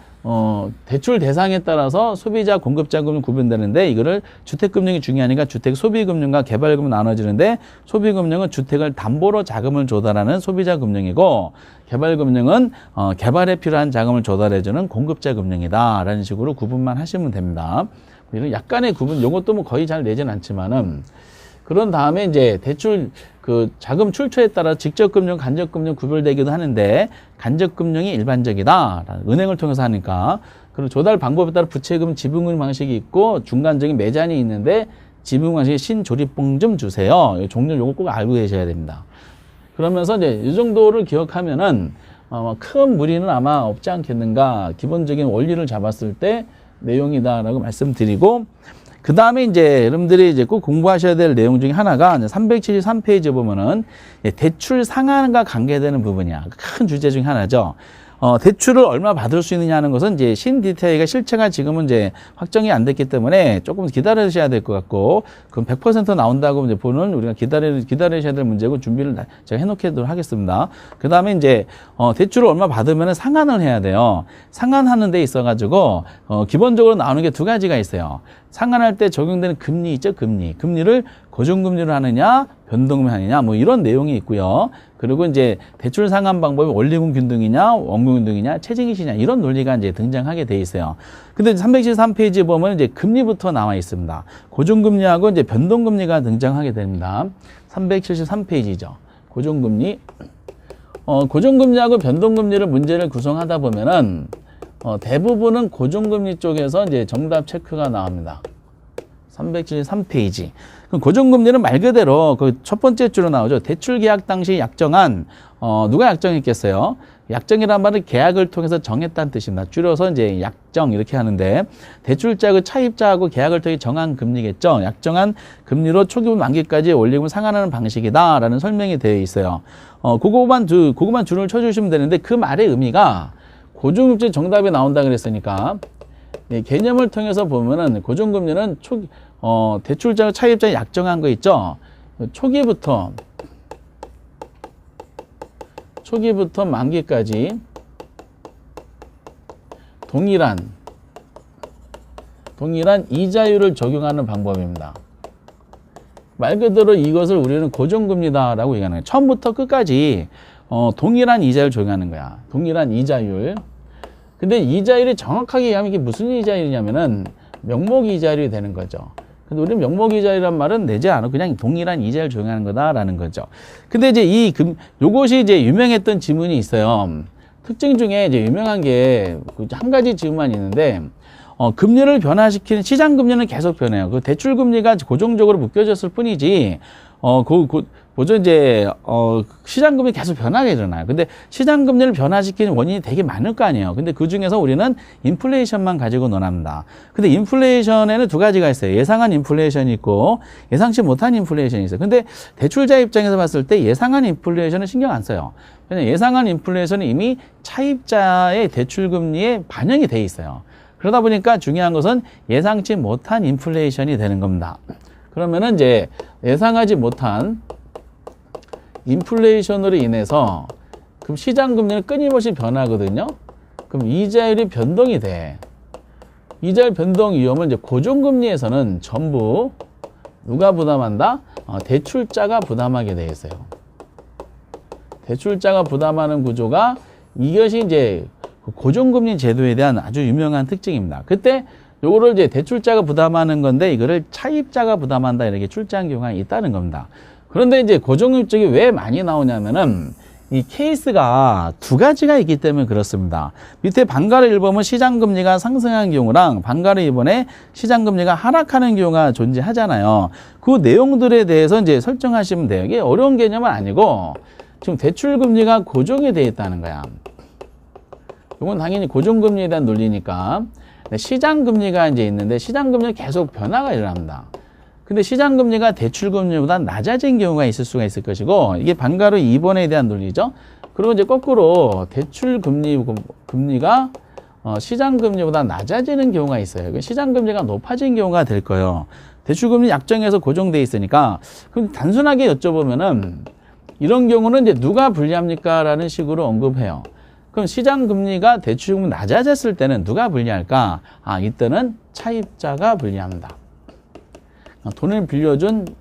대출 대상에 따라서 소비자, 공급자 금융 구분되는데 이거를 주택금융이 중요하니까 주택 소비금융과 개발금융 나눠지는데 소비금융은 주택을 담보로 자금을 조달하는 소비자 금융이고 개발금융은 개발에 필요한 자금을 조달해주는 공급자 금융이다 라는 식으로 구분만 하시면 됩니다. 이런 약간의 구분, 요것도 뭐 거의 잘 내진 않지만은 그런 다음에 이제 대출 그 자금 출처에 따라 직접금융, 간접금융 구별되기도 하는데 간접금융이 일반적이다. 은행을 통해서 하니까. 그리고 조달 방법에 따라 부채금, 지분금 방식이 있고 중간적인 매잔이 있는데 지분 방식의 신조립봉 좀 주세요. 종류 요거 꼭 알고 계셔야 됩니다. 그러면서 이제 이 정도를 기억하면은 큰 무리는 아마 없지 않겠는가. 기본적인 원리를 잡았을 때 내용이다라고 말씀드리고, 그 다음에 이제 여러분들이 이제 꼭 공부하셔야 될 내용 중에 하나가 373페이지 보면은 대출 상한과 관계되는 부분이야. 큰 주제 중에 하나죠. 대출을 얼마 받을 수 있느냐 하는 것은 이제 신디테일가 실체가 지금은 이제 확정이 안 됐기 때문에 조금 기다리셔야 될 것 같고, 그럼 100% 나온다고 이제 보는 우리가 기다리셔야 될 문제고 준비를 제가 해놓도록 하겠습니다. 그 다음에 이제, 대출을 얼마 받으면 상환을 해야 돼요. 상환하는 데 있어가지고, 기본적으로 나오는 게 두 가지가 있어요. 상환할 때 적용되는 금리 있죠, 금리. 금리를 고정금리로 하느냐, 변동금리 하느냐, 뭐 이런 내용이 있고요. 그리고 이제 대출 상환 방법이 원리금 균등이냐, 원금 균등이냐, 체증이시냐 이런 논리가 이제 등장하게 돼 있어요. 근데 373페이지에 보면 이제 금리부터 나와 있습니다. 고정금리하고 이제 변동금리가 등장하게 됩니다. 373페이지죠. 고정금리. 고정금리하고 변동금리를 문제를 구성하다 보면은 대부분은 고정금리 쪽에서 이제 정답 체크가 나옵니다. 373페이지. 그럼 고정금리는 말 그대로 그 첫 번째 줄로 나오죠. 대출 계약 당시 약정한, 누가 약정했겠어요? 약정이란 말은 계약을 통해서 정했다는 뜻입니다. 줄여서 이제 약정 이렇게 하는데, 대출자 그 차입자하고 계약을 통해 정한 금리겠죠. 약정한 금리로 초기분 만기까지 원리금을 상환하는 방식이다라는 설명이 되어 있어요. 그거만 줄을 쳐주시면 되는데 그 말의 의미가 고정금리 정답이 나온다 그랬으니까 개념을 통해서 보면은 고정금리는 대출자, 차입자 약정한 거 있죠. 초기부터 만기까지 동일한 이자율을 적용하는 방법입니다. 말 그대로 이것을 우리는 고정금리다라고 얘기하는 거예요. 처음부터 끝까지 동일한 이자율 적용하는 거야. 동일한 이자율. 근데 이자율이 정확하게 얘기하면 이게 무슨 이자율이냐면은 명목 이자율이 되는 거죠. 근데 우리는 명목 이자율이란 말은 내지 않아 그냥 동일한 이자율 적용하는 거다라는 거죠. 근데 이제 요것이 이제 유명했던 지문이 있어요. 특징 중에 이제 유명한 게 한 가지 지문만 있는데, 금리를 변화시키는 시장 금리는 계속 변해요. 그 대출 금리가 고정적으로 묶여졌을 뿐이지, 보죠 이제 시장 금리 계속 변하게 일어나요. 근데 시장 금리를 변화시키는 원인이 되게 많을 거 아니에요. 근데 그 중에서 우리는 인플레이션만 가지고 논합니다. 근데 인플레이션에는 두 가지가 있어요. 예상한 인플레이션이 있고 예상치 못한 인플레이션이 있어요. 근데 대출자 입장에서 봤을 때 예상한 인플레이션은 신경 안 써요. 왜냐면 예상한 인플레이션은 이미 차입자의 대출 금리에 반영이 돼 있어요. 그러다 보니까 중요한 것은 예상치 못한 인플레이션이 되는 겁니다. 그러면은 이제 예상하지 못한 인플레이션으로 인해서 그럼 시장 금리는 끊임없이 변하거든요. 그럼 이자율이 변동이 돼. 이자율 변동 위험을 이제 고정금리에서는 전부 누가 부담한다? 대출자가 부담하게 돼 있어요. 대출자가 부담하는 구조가 이것이 이제 고정금리 제도에 대한 아주 유명한 특징입니다. 그때 요거를 이제 대출자가 부담하는 건데 이거를 차입자가 부담한다 이렇게 출제한 경우가 있다는 겁니다. 그런데 이제 고정금리 쪽이 왜 많이 나오냐면은 이 케이스가 두 가지가 있기 때문에 그렇습니다. 밑에 반가를 읽으면 시장금리가 상승한 경우랑 반가를 이번에 시장금리가 하락하는 경우가 존재하잖아요. 그 내용들에 대해서 이제 설정하시면 돼요. 이게 어려운 개념은 아니고 지금 대출금리가 고정이 되어 있다는 거야. 이건 당연히 고정금리에 대한 논리니까. 시장금리가 이제 있는데 시장금리는 계속 변화가 일어납니다. 근데 시장금리가 대출금리보다 낮아진 경우가 있을 수가 있을 것이고, 이게 반가로 2번에 대한 논리죠. 그리고 이제 거꾸로 대출금리가 시장금리보다 낮아지는 경우가 있어요. 시장금리가 높아진 경우가 될 거예요. 대출금리 약정에서 고정돼 있으니까. 그럼 단순하게 여쭤보면은 이런 경우는 이제 누가 불리합니까? 라는 식으로 언급해요. 그럼 시장금리가 대출금리 낮아졌을 때는 누가 불리할까? 이때는 차입자가 불리합니다. 돈을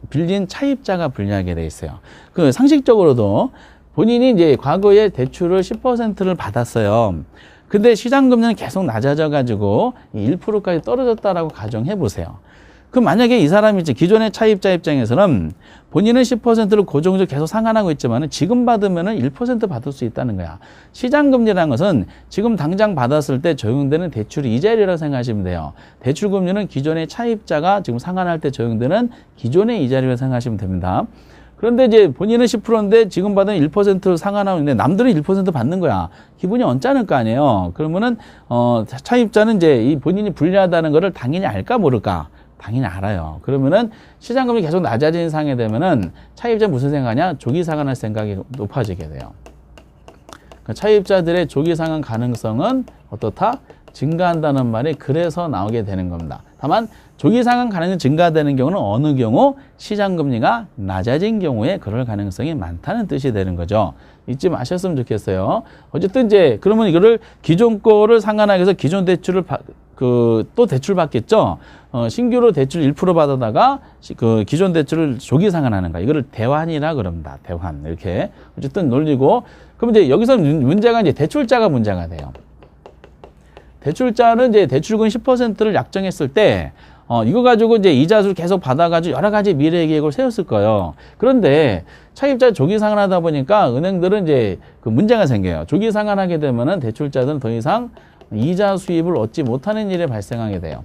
빌린 차입자가 불리하게 돼 있어요. 그 상식적으로도 본인이 이제 과거에 대출을 10%를 받았어요. 근데 시장금리는 계속 낮아져가지고 1%까지 떨어졌다라고 가정해 보세요. 그럼 만약에 이 사람이 이제 기존의 차입자 입장에서는 본인은 10%를 고정적으로 계속 상환하고 있지만 지금 받으면은 1% 받을 수 있다는 거야. 시장금리라는 것은 지금 당장 받았을 때 적용되는 대출 이자율이라고 생각하시면 돼요. 대출금리는 기존의 차입자가 지금 상환할 때 적용되는 기존의 이자율이라고 생각하시면 됩니다. 그런데 이제 본인은 10%인데 지금 받은 1% 상환하고 있는데 남들은 1% 받는 거야. 기분이 언짢을 거 아니에요. 그러면은 차입자는 이제 이 본인이 불리하다는 거를 당연히 알까 모를까? 당연히 알아요. 그러면은 시장금리 계속 낮아지는 상황이 되면은 차입자 무슨 생각하냐? 조기 상환할 생각이 높아지게 돼요. 그러니까 차입자들의 조기 상환 가능성은 어떻다? 증가한다는 말이 그래서 나오게 되는 겁니다. 다만 조기 상환 가능성이 증가되는 경우는 어느 경우? 시장금리가 낮아진 경우에 그럴 가능성이 많다는 뜻이 되는 거죠. 잊지 마셨으면 좋겠어요. 어쨌든 이제 그러면 이거를 기존 거를 상환하기 위해서 기존 대출을 또 대출 받겠죠. 신규로 대출 1% 받아다가 그 기존 대출을 조기 상환하는 거. 이거를 대환이라 그럽니다. 대환. 이렇게. 어쨌든 논리고. 그럼 이제 여기서 문제가 이제 대출자가 문제가 돼요. 대출자는 이제 대출금 10%를 약정했을 때, 이거 가지고 이제 이자수를 계속 받아가지고 여러 가지 미래 계획을 세웠을 거예요. 그런데 차입자 조기 상환하다 보니까 은행들은 이제 그 문제가 생겨요. 조기 상환하게 되면은 대출자들은 더 이상 이자 수입을 얻지 못하는 일이 발생하게 돼요.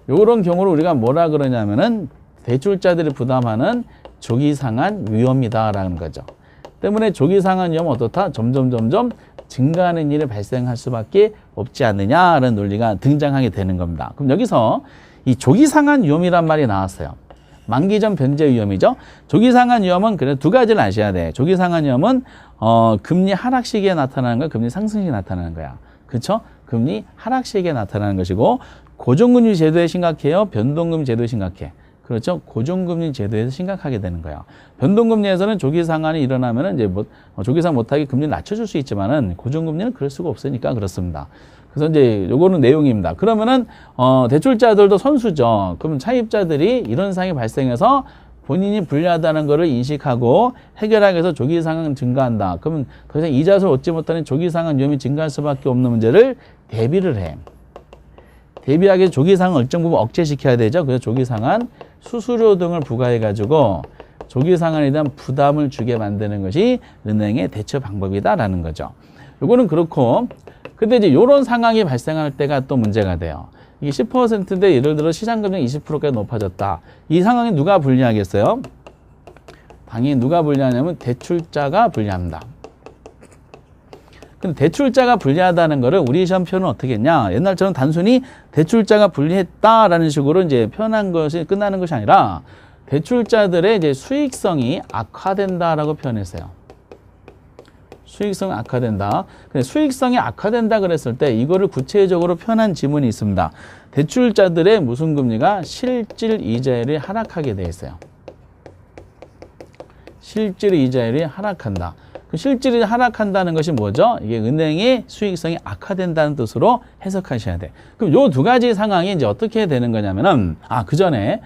이런 경우를 우리가 뭐라 그러냐면은 대출자들이 부담하는 조기 상환 위험이다라는 거죠. 때문에 조기 상환 위험은 어떻다? 점점 증가하는 일이 발생할 수밖에 없지 않느냐라는 논리가 등장하게 되는 겁니다. 그럼 여기서 이 조기 상환 위험이란 말이 나왔어요. 만기 전 변제 위험이죠. 조기 상환 위험은 그래 두 가지를 아셔야 돼. 조기 상환 위험은 금리 하락 시기에 나타나는 거야, 금리 상승 시기에 나타나는 거야. 그렇죠? 금리 하락 시기에 나타나는 것이고 고정금리 제도에 심각해요? 변동금리 제도에 심각해? 그렇죠? 고정금리 제도에서 심각하게 되는 거예요. 변동금리에서는 조기 상환이 일어나면은 이제 조기 상환 못하게 금리를 낮춰줄 수 있지만은 고정금리는 그럴 수가 없으니까 그렇습니다. 그래서 이제 요거는 내용입니다. 그러면은 대출자들도 선수죠. 그러면 차입자들이 이런 상황이 발생해서 본인이 불리하다는 것을 인식하고 해결하기 위해서 조기 상환 증가한다. 그러면 더 이상 이자수를 얻지 못하는 조기 상환 위험이 증가할 수밖에 없는 문제를 대비를 해. 대비하기 위해 조기 상환 일정 부분 억제시켜야 되죠. 그래서 조기 상환 수수료 등을 부과해가지고 조기 상환에 대한 부담을 주게 만드는 것이 은행의 대처 방법이다라는 거죠. 요거는 그렇고, 근데 이제 요런 상황이 발생할 때가 또 문제가 돼요. 이게 10%인데 예를 들어 시장금리 20%까지 높아졌다. 이 상황에 누가 불리하겠어요? 당연히 누가 불리하냐면 대출자가 불리합니다. 근데 대출자가 불리하다는 거를 우리 시험 표현은 어떻게 했냐? 옛날처럼 단순히 대출자가 불리했다라는 식으로 이제 표현한 것이 끝나는 것이 아니라 대출자들의 이제 수익성이 악화된다라고 표현했어요. 수익성이 악화된다. 근데 수익성이 악화된다 그랬을 때 이거를 구체적으로 표현한 지문이 있습니다. 대출자들의 무슨 금리가 실질 이자율이 하락하게 돼 있어요. 실질 이자율이 하락한다. 그 실질이 하락한다는 것이 뭐죠? 이게 은행의 수익성이 악화된다는 뜻으로 해석하셔야 돼. 그럼 요 두 가지 상황이 이제 어떻게 되는 거냐면은, 그 전에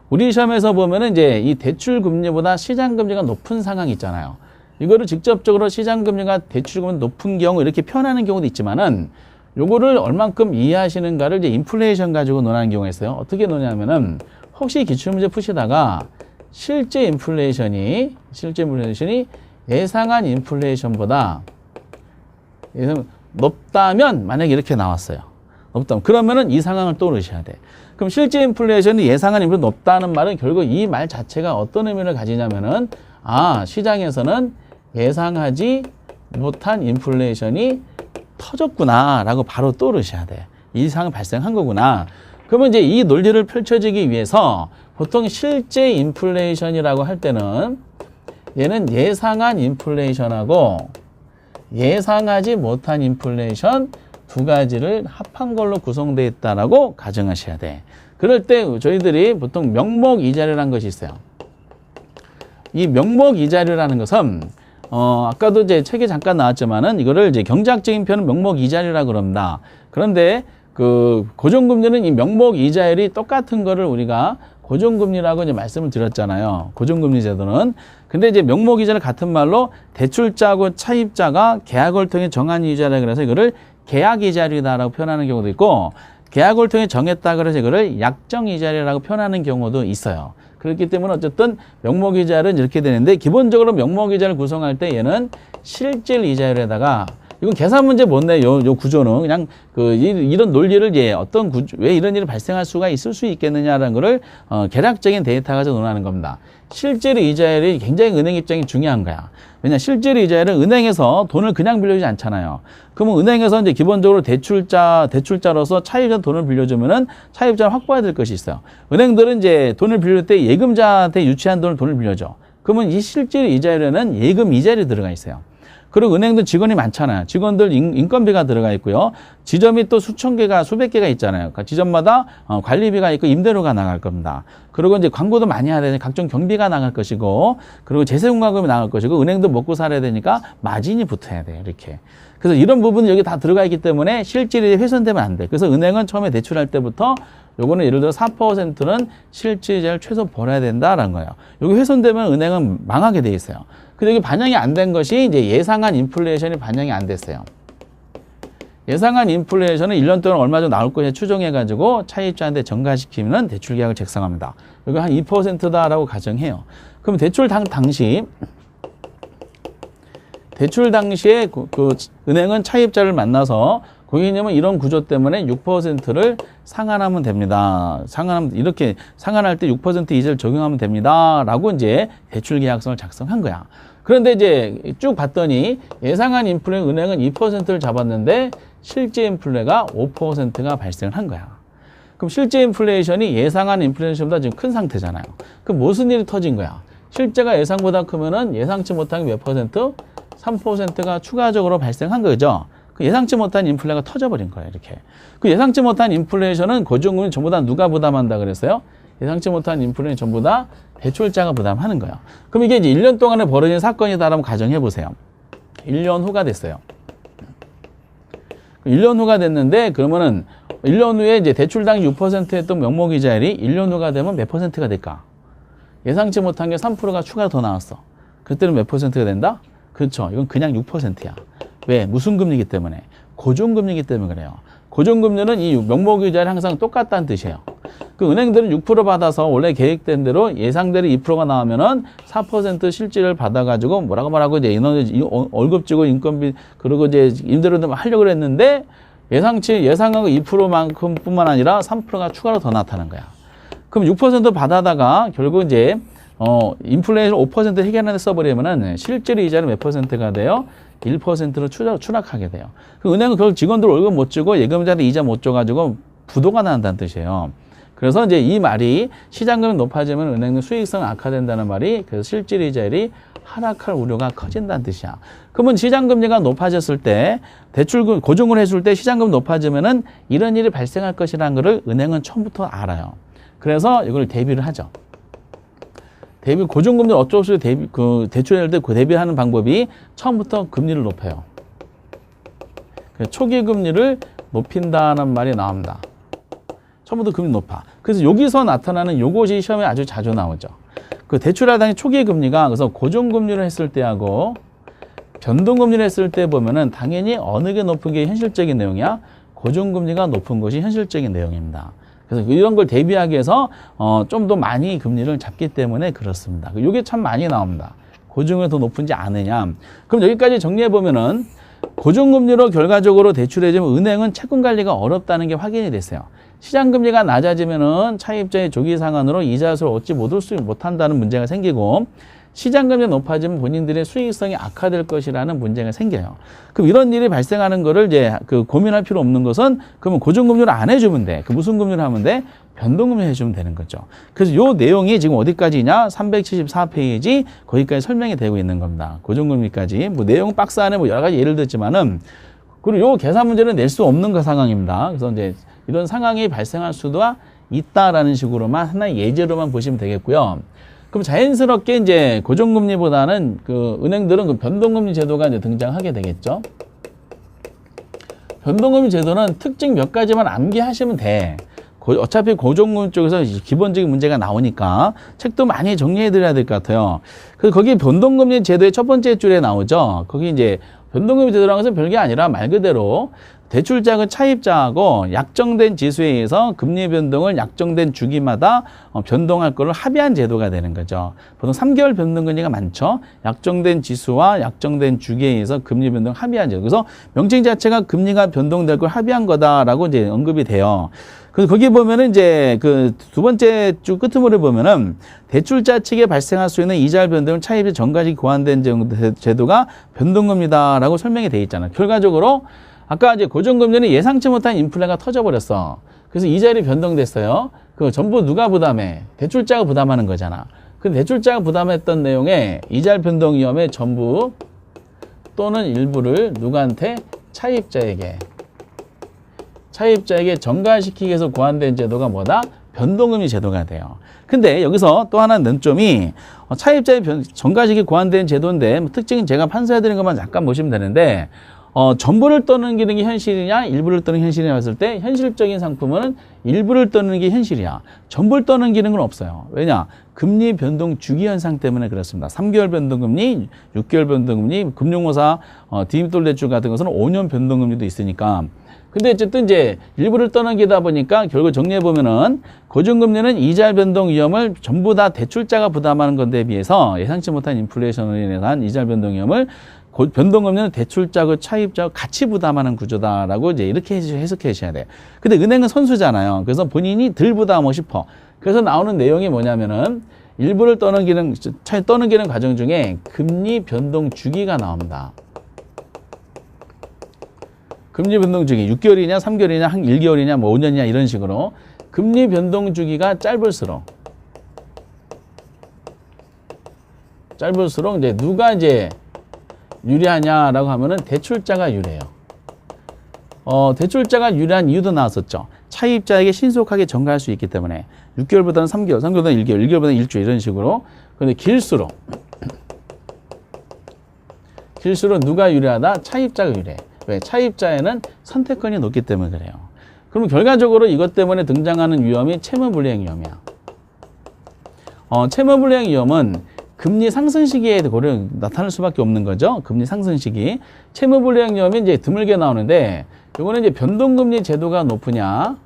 우리 시험에서 보면은 이제 이 대출 금리보다 시장 금리가 높은 상황이 있잖아요. 이거를 직접적으로 시장 금리가 대출 금리 높은 경우 이렇게 표현하는 경우도 있지만은 요거를 얼만큼 이해하시는가를 이제 인플레이션 가지고 논하는 경우가 있어요. 어떻게 노냐면은 혹시 기출문제 푸시다가 실제 인플레이션이 예상한 인플레이션보다 높다면 만약에 이렇게 나왔어요. 높다면 그러면은 이 상황을 떠오르셔야 돼. 그럼 실제 인플레이션이 예상한 인플레이션 높다는 말은 결국 이 말 자체가 어떤 의미를 가지냐면은 시장에서는 예상하지 못한 인플레이션이 터졌구나라고 바로 떠오르셔야 돼. 이 상황이 발생한 거구나. 그러면 이제 이 논리를 펼쳐지기 위해서 보통 실제 인플레이션이라고 할 때는 얘는 예상한 인플레이션하고 예상하지 못한 인플레이션 두 가지를 합한 걸로 구성되어 있다라고 가정하셔야 돼. 그럴 때 저희들이 보통 명목 이자료라는 것이 있어요. 이 명목 이자료라는 것은 아까도 이제 책에 잠깐 나왔지만은 이거를 이제 경제학적인 표현은 명목 이자료라고 그럽니다. 그런데 그 고정금리는 이 명목 이자율이 똑같은 거를 우리가 고정금리라고 이제 말씀을 드렸잖아요. 고정금리 제도는. 근데 이제 명목 이자를 같은 말로 대출자하고 차입자가 계약을 통해 정한 이자라 그래서 이거를 계약 이자료다라고 표현하는 경우도 있고, 계약을 통해 정했다 그래서 이거를 약정 이자료라고 표현하는 경우도 있어요. 그렇기 때문에 어쨌든 명목 이자율은 이렇게 되는데, 기본적으로 명목 이자를 구성할 때 얘는 실질 이자율에다가, 이건 계산 문제 못 내. 요 구조는 그냥 이런 논리를 왜 이런 일이 발생할 수가 있을 수 있겠느냐라는 거를 계략적인 데이터 가지고 논하는 겁니다. 실제로 이자율이 굉장히 은행 입장이 중요한 거야. 왜냐, 실제로 이자율은 은행에서 돈을 그냥 빌려주지 않잖아요. 그러면 은행에서 이제 기본적으로 대출자로서 차입자 돈을 빌려주면은 차입자를 확보해야 될 것이 있어요. 은행들은 이제 돈을 빌릴 때 예금자한테 유치한 돈을 빌려줘. 그러면 이 실제 이자율에는 예금 이자율이 들어가 있어요. 그리고 은행도 직원이 많잖아요. 직원들 인건비가 들어가 있고요. 지점이 또 수천 개가, 수백 개가 있잖아요. 그러니까 지점마다 관리비가 있고 임대료가 나갈 겁니다. 그리고 이제 광고도 많이 해야 되니 각종 경비가 나갈 것이고, 그리고 재세금과금이 나갈 것이고, 은행도 먹고 살아야 되니까 마진이 붙어야 돼요. 이렇게. 그래서 이런 부분이 여기 다 들어가 있기 때문에 실질이 훼손되면 안 돼. 그래서 은행은 처음에 대출할 때부터 요거는 예를 들어 4%는 실질이자를 최소 벌어야 된다라는 거예요. 여기 훼손되면 은행은 망하게 돼 있어요. 근데 여기 반영이 안 된 것이 이제 예상한 인플레이션이 반영이 안 됐어요. 예상한 인플레이션은 1년 동안 얼마 정도 나올 것이 추정해가지고 차입자한테 전가시키면 대출 계약을 작성합니다. 여기 한 2%다라고 가정해요. 그럼 대출 당시에 은행은 차입자를 만나서 고객님은 이런 구조 때문에 6%를 상환하면 됩니다. 이렇게 상환할 때 6% 이자를 적용하면 됩니다. 라고 이제 대출 계약서를 작성한 거야. 그런데 이제 쭉 봤더니 예상한 인플레 은행은 2%를 잡았는데 실제 인플레가 5%가 발생을 한 거야. 그럼 실제 인플레이션이 예상한 인플레이션보다 지금 큰 상태잖아요. 그럼 무슨 일이 터진 거야? 실제가 예상보다 크면은 예상치 못한 게 몇 퍼센트? 3%가 추가적으로 발생한 거죠. 그 예상치 못한 인플레가 터져버린 거예요, 이렇게. 그 예상치 못한 인플레이션은 고정금리 전부 다 누가 부담한다 그랬어요? 예상치 못한 인플레이션 전부 다 대출자가 부담하는 거예요. 그럼 이게 이제 1년 동안에 벌어진 사건이다라고 가정해 보세요. 1년 후가 됐어요. 1년 후가 됐는데, 그러면은 1년 후에 이제 대출 당시 6%였던 명목이자율이 1년 후가 되면 몇 퍼센트가 될까? 예상치 못한 게 3%가 추가 더 나왔어. 그때는 몇 퍼센트가 된다? 그렇죠. 이건 그냥 6%야. 왜? 무슨 금리이기 때문에? 고정금리이기 때문에 그래요. 고정금리는 이 명목이자율이 항상 똑같다는 뜻이에요. 그 은행들은 6% 받아서 원래 계획된 대로 예상대로 2%가 나오면은 4% 실질을 받아가지고 뭐라고 이제 월급 주고 인건비 그리고 이제 임대료도 하려고 그랬는데 예상하고 2%만큼 뿐만 아니라 3%가 추가로 더 나타난 거야. 그럼 6% 받아다가 결국 이제 인플레이션 5% 해결하는 써버리면은 실질 이자는 몇 퍼센트가 돼요? 1%로 추락하게 돼요. 그 은행은 그걸 직원들 월급 못 주고 예금자들 이자 못 줘가지고 부도가 난다는 뜻이에요. 그래서 이제 이 말이 시장금이 높아지면 은행의 수익성 악화된다는 말이 그래서 실질 이자율이 하락할 우려가 커진다는 뜻이야. 그러면 시장금리가 높아졌을 때 대출금 고정을 해줄 때 시장금 높아지면은 이런 일이 발생할 것이라는 것을 은행은 처음부터 알아요. 그래서 이걸 대비를 하죠. 고정금리 어쩔 수 없이 대출할 때 대비하는 방법이 처음부터 금리를 높여요. 초기 금리를 높인다는 말이 나옵니다. 처음부터 금리 높아. 그래서 여기서 나타나는 요것이 시험에 아주 자주 나오죠. 그 대출할 당시 초기 금리가 그래서 고정금리를 했을 때하고 변동금리를 했을 때 보면은 당연히 어느 게 높은 게 현실적인 내용이야? 고정금리가 높은 것이 현실적인 내용입니다. 그래서 이런 걸 대비하기 위해서 좀 더 많이 금리를 잡기 때문에 그렇습니다. 이게 참 많이 나옵니다. 고정금리 더 높은지 아느냐. 그럼 여기까지 정리해 보면은 고정금리로 결과적으로 대출해주면 은행은 채권 관리가 어렵다는 게 확인이 됐어요. 시장금리가 낮아지면은 차입자의 조기 상환으로 이자수를 얻지 못한다는 문제가 생기고, 시장금리가 높아지면 본인들의 수익성이 악화될 것이라는 문제가 생겨요. 그럼 이런 일이 발생하는 거를 이제 고민할 필요 없는 것은, 그러면 고정금리를 안 해주면 돼. 무슨 금리를 하면 돼? 변동금리 해주면 되는 거죠. 그래서 요 내용이 지금 어디까지냐? 374페이지 거기까지 설명이 되고 있는 겁니다. 고정금리까지. 뭐 내용 박스 안에 뭐 여러 가지 예를 들었지만은, 그리고 요 계산 문제는 낼 수 없는 상황입니다. 그래서 이제 이런 상황이 발생할 수도 있다라는 식으로만 하나의 예제로만 보시면 되겠고요. 그럼 자연스럽게 이제 고정금리보다는 은행들은 변동금리 제도가 이제 등장하게 되겠죠. 변동금리 제도는 특징 몇 가지만 암기하시면 돼. 어차피 고정금리 쪽에서 기본적인 문제가 나오니까 책도 많이 정리해 드려야 될 것 같아요. 그래서 거기 변동금리 제도의 첫 번째 줄에 나오죠. 거기 이제 변동금리 제도라는 것은 별게 아니라 말 그대로 대출자금 차입자하고 약정된 지수에 의해서 금리 변동을 약정된 주기마다 변동할 거를 합의한 제도가 되는 거죠. 보통 3개월 변동금리가 많죠. 약정된 지수와 약정된 주기에 의해서 금리 변동 합의한 제도. 그래서 명칭 자체가 금리가 변동될 걸 합의한 거다라고 이제 언급이 돼요. 그래서 거기 보면은 이제 두 번째 주 끝으로 보면은 대출자 측에 발생할 수 있는 이자 변동을 차입자 전가시 고안된 제도가 변동금리다라고 설명이 돼 있잖아요. 결과적으로 아까 이제 고정금리는 예상치 못한 인플레가 터져버렸어. 그래서 이자율이 변동됐어요. 그거 전부 누가 부담해? 대출자가 부담하는 거잖아. 근데 대출자가 부담했던 내용에 이자 변동 위험의 전부 또는 일부를 누구한테? 차입자에게 전가시키기 위해서 고안된 제도가 뭐다? 변동금리 제도가 돼요. 근데 여기서 또 하나 논점이 차입자의 전가시키기 고안된 제도인데 특징은 제가 판사해드린 것만 잠깐 보시면 되는데 전부를 떠는 게 현실이냐 일부를 떠는 게 현실이냐 했을 때 현실적인 상품은 일부를 떠는 게 현실이야. 전부를 떠는 기능은 없어요. 왜냐? 금리 변동 주기 현상 때문에 그렇습니다. 3개월 변동금리, 6개월 변동금리, 금융호사, 디딤돌 대출 같은 것은 5년 변동금리도 있으니까. 근데 어쨌든 이제 일부를 떠는 게다 보니까 결국 정리해보면은 고정금리는 이자 변동 위험을 전부 다 대출자가 부담하는 건데 비해서 예상치 못한 인플레이션으로 인한 이자 변동 위험을 변동금리는 대출자고 차입자고 같이 부담하는 구조다라고 이제 이렇게 해석해 주셔야 돼요. 근데 은행은 선수잖아요. 그래서 본인이 덜 부담하고 싶어. 그래서 나오는 내용이 뭐냐면은 일부를 떠는 기능 과정 중에 금리 변동 주기가 나옵니다. 금리 변동 주기 6개월이냐 3개월이냐 1개월이냐 뭐 5년이냐 이런 식으로 금리 변동 주기가 짧을수록 이제 누가 이제 유리하냐라고 하면은 대출자가 유리해요. 대출자가 유리한 이유도 나왔었죠. 차입자에게 신속하게 전가할 수 있기 때문에 6개월보다는 3개월, 3개월보다는 1개월, 1개월보다는 일주일 이런 식으로. 근데 길수록 누가 유리하다? 차입자가 유리해. 왜? 차입자에는 선택권이 높기 때문에 그래요. 그럼 결과적으로 이것 때문에 등장하는 위험이 채무불이행 위험이야. 채무불이행 위험은 금리 상승 시기에 나타날 수밖에 없는 거죠. 금리 상승 시기. 채무불이행 위험이 이제 드물게 나오는데, 이거는 이제 변동금리 제도가 높으냐,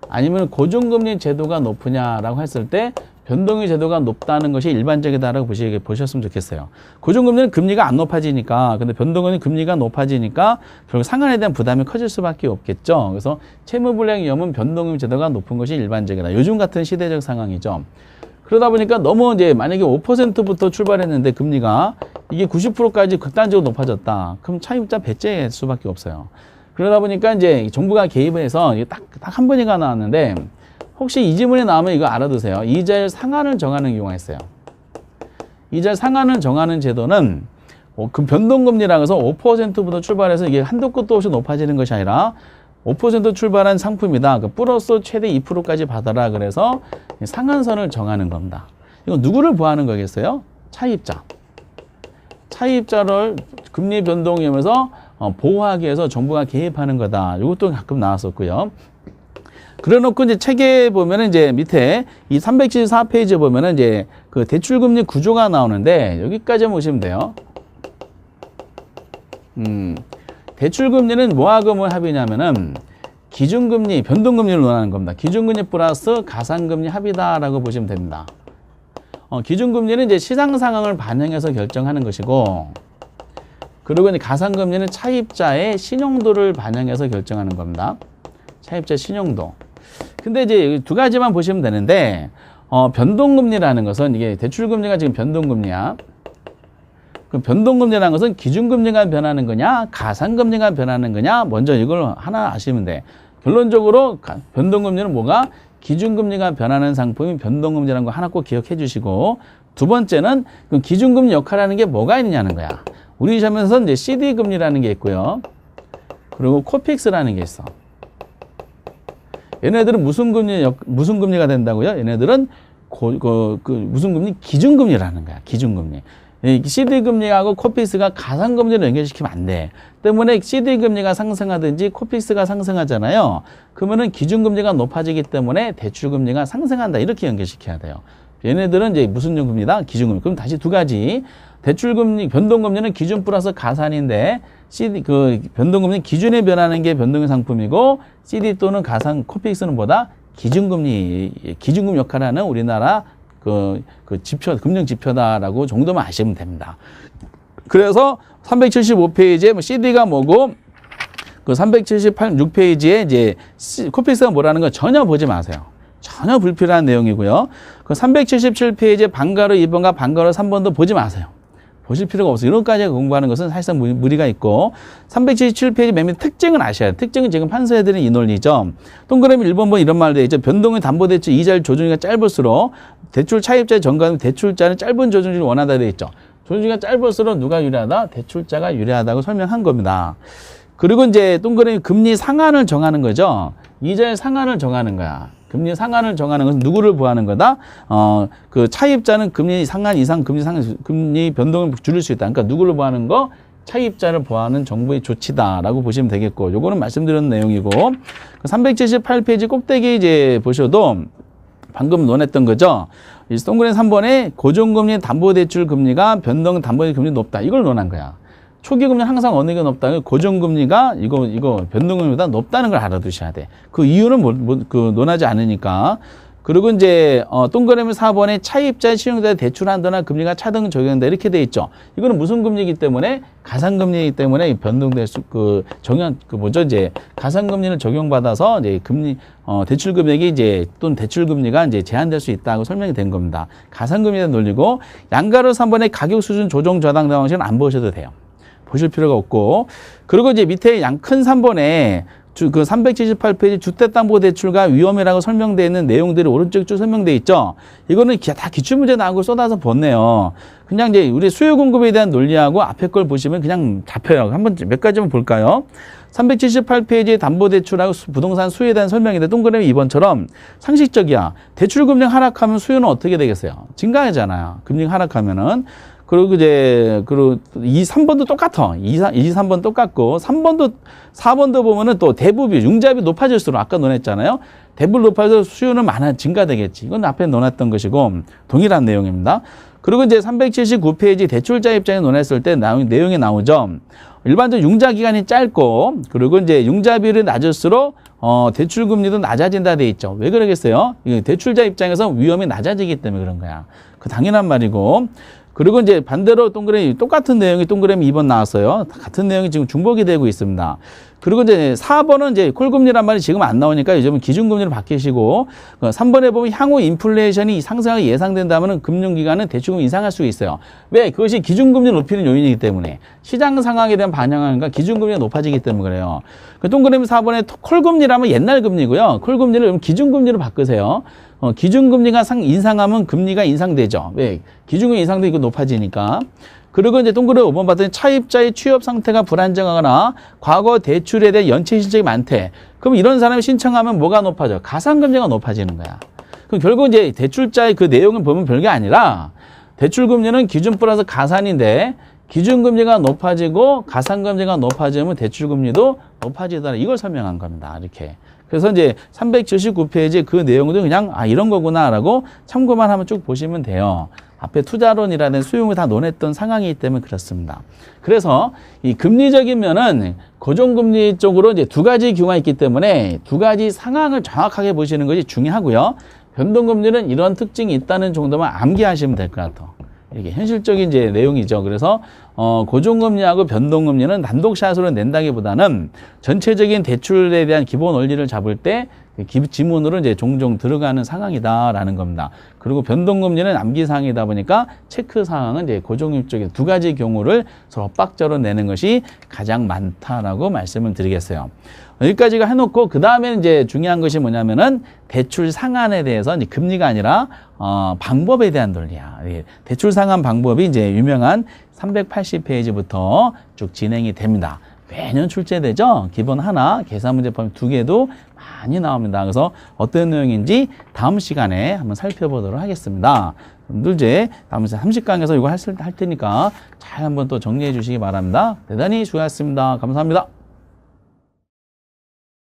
아니면 고정금리 제도가 높으냐라고 했을 때, 변동금리 제도가 높다는 것이 일반적이다라고 보셨으면 좋겠어요. 고정금리는 금리가 안 높아지니까, 근데 변동금리 금리가 높아지니까 결국 상환에 대한 부담이 커질 수밖에 없겠죠. 그래서 채무불이행 위험은 변동금리 제도가 높은 것이 일반적이다. 요즘 같은 시대적 상황이죠. 그러다 보니까 너무 이제 만약에 5%부터 출발했는데 금리가 이게 90%까지 극단적으로 높아졌다. 그럼 차입자 배제할 수밖에 없어요. 그러다 보니까 이제 정부가 개입을 해서 딱 한 번이가 나왔는데, 혹시 이 지문에 나오면 이거 알아두세요. 이자율 상한을 정하는 경우가 있어요. 이자율 상한을 정하는 제도는 그 변동금리라고 해서 5%부터 출발해서 이게 한도 끝도 없이 높아지는 것이 아니라 5% 출발한 상품이다. 플러스 최대 2%까지 받아라. 그래서 상한선을 정하는 겁니다. 이거 누구를 보호하는 거겠어요? 차입자. 차입자를 금리 변동 위험에서 보호하기 위해서 정부가 개입하는 거다. 이것도 가끔 나왔었고요. 그래 놓고 이제 책에 보면은 이제 밑에 이 374페이지에 보면은 이제 그 대출금리 구조가 나오는데 여기까지 보시면 돼요. 대출금리는 뭐하고 뭐 합의냐면은 기준금리, 변동금리를 논하는 겁니다. 기준금리 플러스 가상금리 합의다라고 보시면 됩니다. 기준금리는 이제 시장 상황을 반영해서 결정하는 것이고, 그리고 이제 가산금리는 차입자의 신용도를 반영해서 결정하는 겁니다. 차입자 신용도. 근데 이제 두 가지만 보시면 되는데, 변동금리라는 것은 이게 대출금리가 지금 변동금리야. 그 변동금리라는 것은 기준금리가 변하는 거냐, 가산금리가 변하는 거냐, 먼저 이걸 하나 아시면 돼. 결론적으로 변동금리는 뭐가? 기준금리가 변하는 상품이 변동금리라는 거 하나 꼭 기억해 주시고, 두 번째는 그 기준금리 역할하는 게 뭐가 있느냐는 거야. 우리 시험에서는 이제 CD금리라는 게 있고요. 그리고 코픽스라는 게 있어. 얘네들은 무슨 금리가 된다고요? 얘네들은 무슨 금리? 기준금리라는 거야. 기준금리. CD금리하고 코픽스가 가산금리를 연결시키면 안 돼. 때문에 CD금리가 상승하든지 코픽스가 상승하잖아요. 그러면은 기준금리가 높아지기 때문에 대출금리가 상승한다. 이렇게 연결시켜야 돼요. 얘네들은 이제 무슨 금리다? 기준금리. 그럼 다시 두 가지. 대출금리, 변동금리는 기준 플러스 가산인데, 변동금리는 기준에 변하는 게 변동의 상품이고, CD 또는 가산, 코픽스는 뭐다? 기준금리 역할을 하는 우리나라 지표, 금융지표다라고 정도만 아시면 됩니다. 그래서 375페이지에 뭐 CD가 뭐고, 그 376페이지에 이제 코픽스가 뭐라는 거 전혀 보지 마세요. 전혀 불필요한 내용이고요. 그 377페이지에 방가로 2번과 방가로 3번도 보지 마세요. 보실 필요가 없어요. 이런까지 공부하는 것은 사실상 무리가 있고, 377페이지 맨 밑에 특징은 아셔야 돼요. 특징은 지금 판서해드린 이 논리죠. 동그라미 1번 이런 말도 있죠. 변동의 담보대출 이자율 조정기가 짧을수록 대출 차입자의 전가는 대출자는 짧은 조정기를 원하다 되어 있죠. 조정기가 짧을수록 누가 유리하다? 대출자가 유리하다고 설명한 겁니다. 그리고 이제 동그라미 금리 상한을 정하는 거죠. 이자의 상한을 정하는 거야. 금리 상한을 정하는 것은 누구를 보호하는 거다? 그 차입자는 금리 상한 이상 금리 변동을 줄일 수 있다. 그러니까 누구를 보호하는 거? 차입자를 보호하는 정부의 조치다라고 보시면 되겠고, 요거는 말씀드린 내용이고, 378페이지 꼭대기 이제 보셔도 방금 논했던 거죠. 이 동그라미 3번에 고정금리 담보대출 금리가 변동 담보대출 금리 높다. 이걸 논한 거야. 초기 금리는 항상 어느 게 높다. 고정금리가 이거 변동금리보다 높다는 걸 알아두셔야 돼. 그 이유는 논하지 않으니까. 그리고 이제 동그라미 4번에 차입자의 신용자에 대출한다나 금리가 차등 적용된다 이렇게 돼 있죠. 이거는 무슨 금리이기 때문에? 가산금리이기 때문에 변동될 수 이제 가산금리를 적용받아서 이제 금리 대출 금액이 이제 또는 대출 금리가 이제 제한될 수 있다고 설명이 된 겁니다. 가산금리에 대한 논리고, 양가로 3번의 가격 수준 조정 저당 방식은 안 보셔도 돼요. 보실 필요가 없고, 그리고 이제 밑에 큰 3번에 그 378페이지 주택담보대출과 위험이라고 설명되어 있는 내용들이 오른쪽 쭉 설명되어 있죠. 이거는 다 기출문제 나온 걸 쏟아서 봤네요. 그냥 이제 우리 수요 공급에 대한 논리하고 앞에 걸 보시면 그냥 잡혀요. 한번 몇 가지만 볼까요? 378페이지의 담보대출하고 부동산 수요에 대한 설명인데, 동그라미 2번처럼 상식적이야. 대출금리 하락하면 수요는 어떻게 되겠어요? 증가하잖아요. 금리 하락하면은. 그리고 이제, 3번도 똑같아. 3번 똑같고, 4번도 보면은 또 대부비, 융자비 높아질수록 아까 논했잖아요. 대부비 높아져서 수요는 증가되겠지. 이건 앞에 논했던 것이고, 동일한 내용입니다. 그리고 이제 379페이지 대출자 입장에 논했을 때 내용이 나오죠. 일반적으로 융자 기간이 짧고, 그리고 이제 융자비율이 낮을수록, 대출 금리도 낮아진다 돼 있죠. 왜 그러겠어요? 대출자 입장에서 위험이 낮아지기 때문에 그런 거야. 그 당연한 말이고, 그리고 이제 반대로 동그라미 똑같은 내용이 동그라미 2번 나왔어요. 같은 내용이 지금 중복이 되고 있습니다. 그리고 이제 4번은 이제 콜금리란 말이 지금 안 나오니까 요즘은 기준금리로 바뀌시고, 3번에 보면 향후 인플레이션이 상승하기 예상된다면 금융기관은 대출금 인상할 수 있어요. 왜? 그것이 기준금리 높이는 요인이기 때문에, 시장 상황에 대한 반영하니까 기준금리가 높아지기 때문에 그래요. 그 동그라미 4번에 콜금리라면 옛날 금리고요. 콜금리를 기준금리로 바꾸세요. 기준금리가 인상하면 금리가 인상되죠. 왜? 기준금리 인상되고 높아지니까. 그리고 이제 동그라미 5번 봤더니 차입자의 취업 상태가 불안정하거나 과거 대출에 대한 연체 신청이 많대. 그럼 이런 사람이 신청하면 뭐가 높아져? 가산금리가 높아지는 거야. 그럼 결국 이제 대출자의 그 내용을 보면 별게 아니라, 대출금리는 기준 플러스 가산인데, 기준금리가 높아지고 가산금리가 높아지면 대출금리도 높아지더라. 이걸 설명한 겁니다. 이렇게. 그래서 이제 379페이지 그 내용도 그냥 이런 거구나라고 참고만 하면 쭉 보시면 돼요. 앞에 투자론이라는 수용을 다 논했던 상황이기 때문에 그렇습니다. 그래서 이 금리적인 면은 고정금리 쪽으로 이제 두 가지 경우가 있기 때문에 두 가지 상황을 정확하게 보시는 것이 중요하고요. 변동금리는 이런 특징이 있다는 정도만 암기하시면 될 것 같아요. 이게 현실적인 이제 내용이죠. 그래서 고정금리하고 변동금리는 단독샷으로 낸다기보다는 전체적인 대출에 대한 기본 원리를 잡을 때 지문으로 이제 종종 들어가는 상황이다라는 겁니다. 그리고 변동금리는 암기사항이다 보니까 체크사항은 이제 고정금리 쪽에 두 가지 경우를 서로 엇박자로 내는 것이 가장 많다라고 말씀을 드리겠어요. 여기까지가 해놓고 그 다음에 이제 중요한 것이 뭐냐면은 대출 상한에 대해서 이제 금리가 아니라 방법에 대한 논리야. 대출 상한 방법이 이제 유명한 380페이지부터 쭉 진행이 됩니다. 매년 출제되죠. 기본 하나, 계산 문제 포함 2개도 많이 나옵니다. 그래서 어떤 내용인지 다음 시간에 한번 살펴보도록 하겠습니다. 여러분들 이제 다음 30강에서 이거 할 테니까 잘 한번 또 정리해 주시기 바랍니다. 대단히 수고하셨습니다. 감사합니다.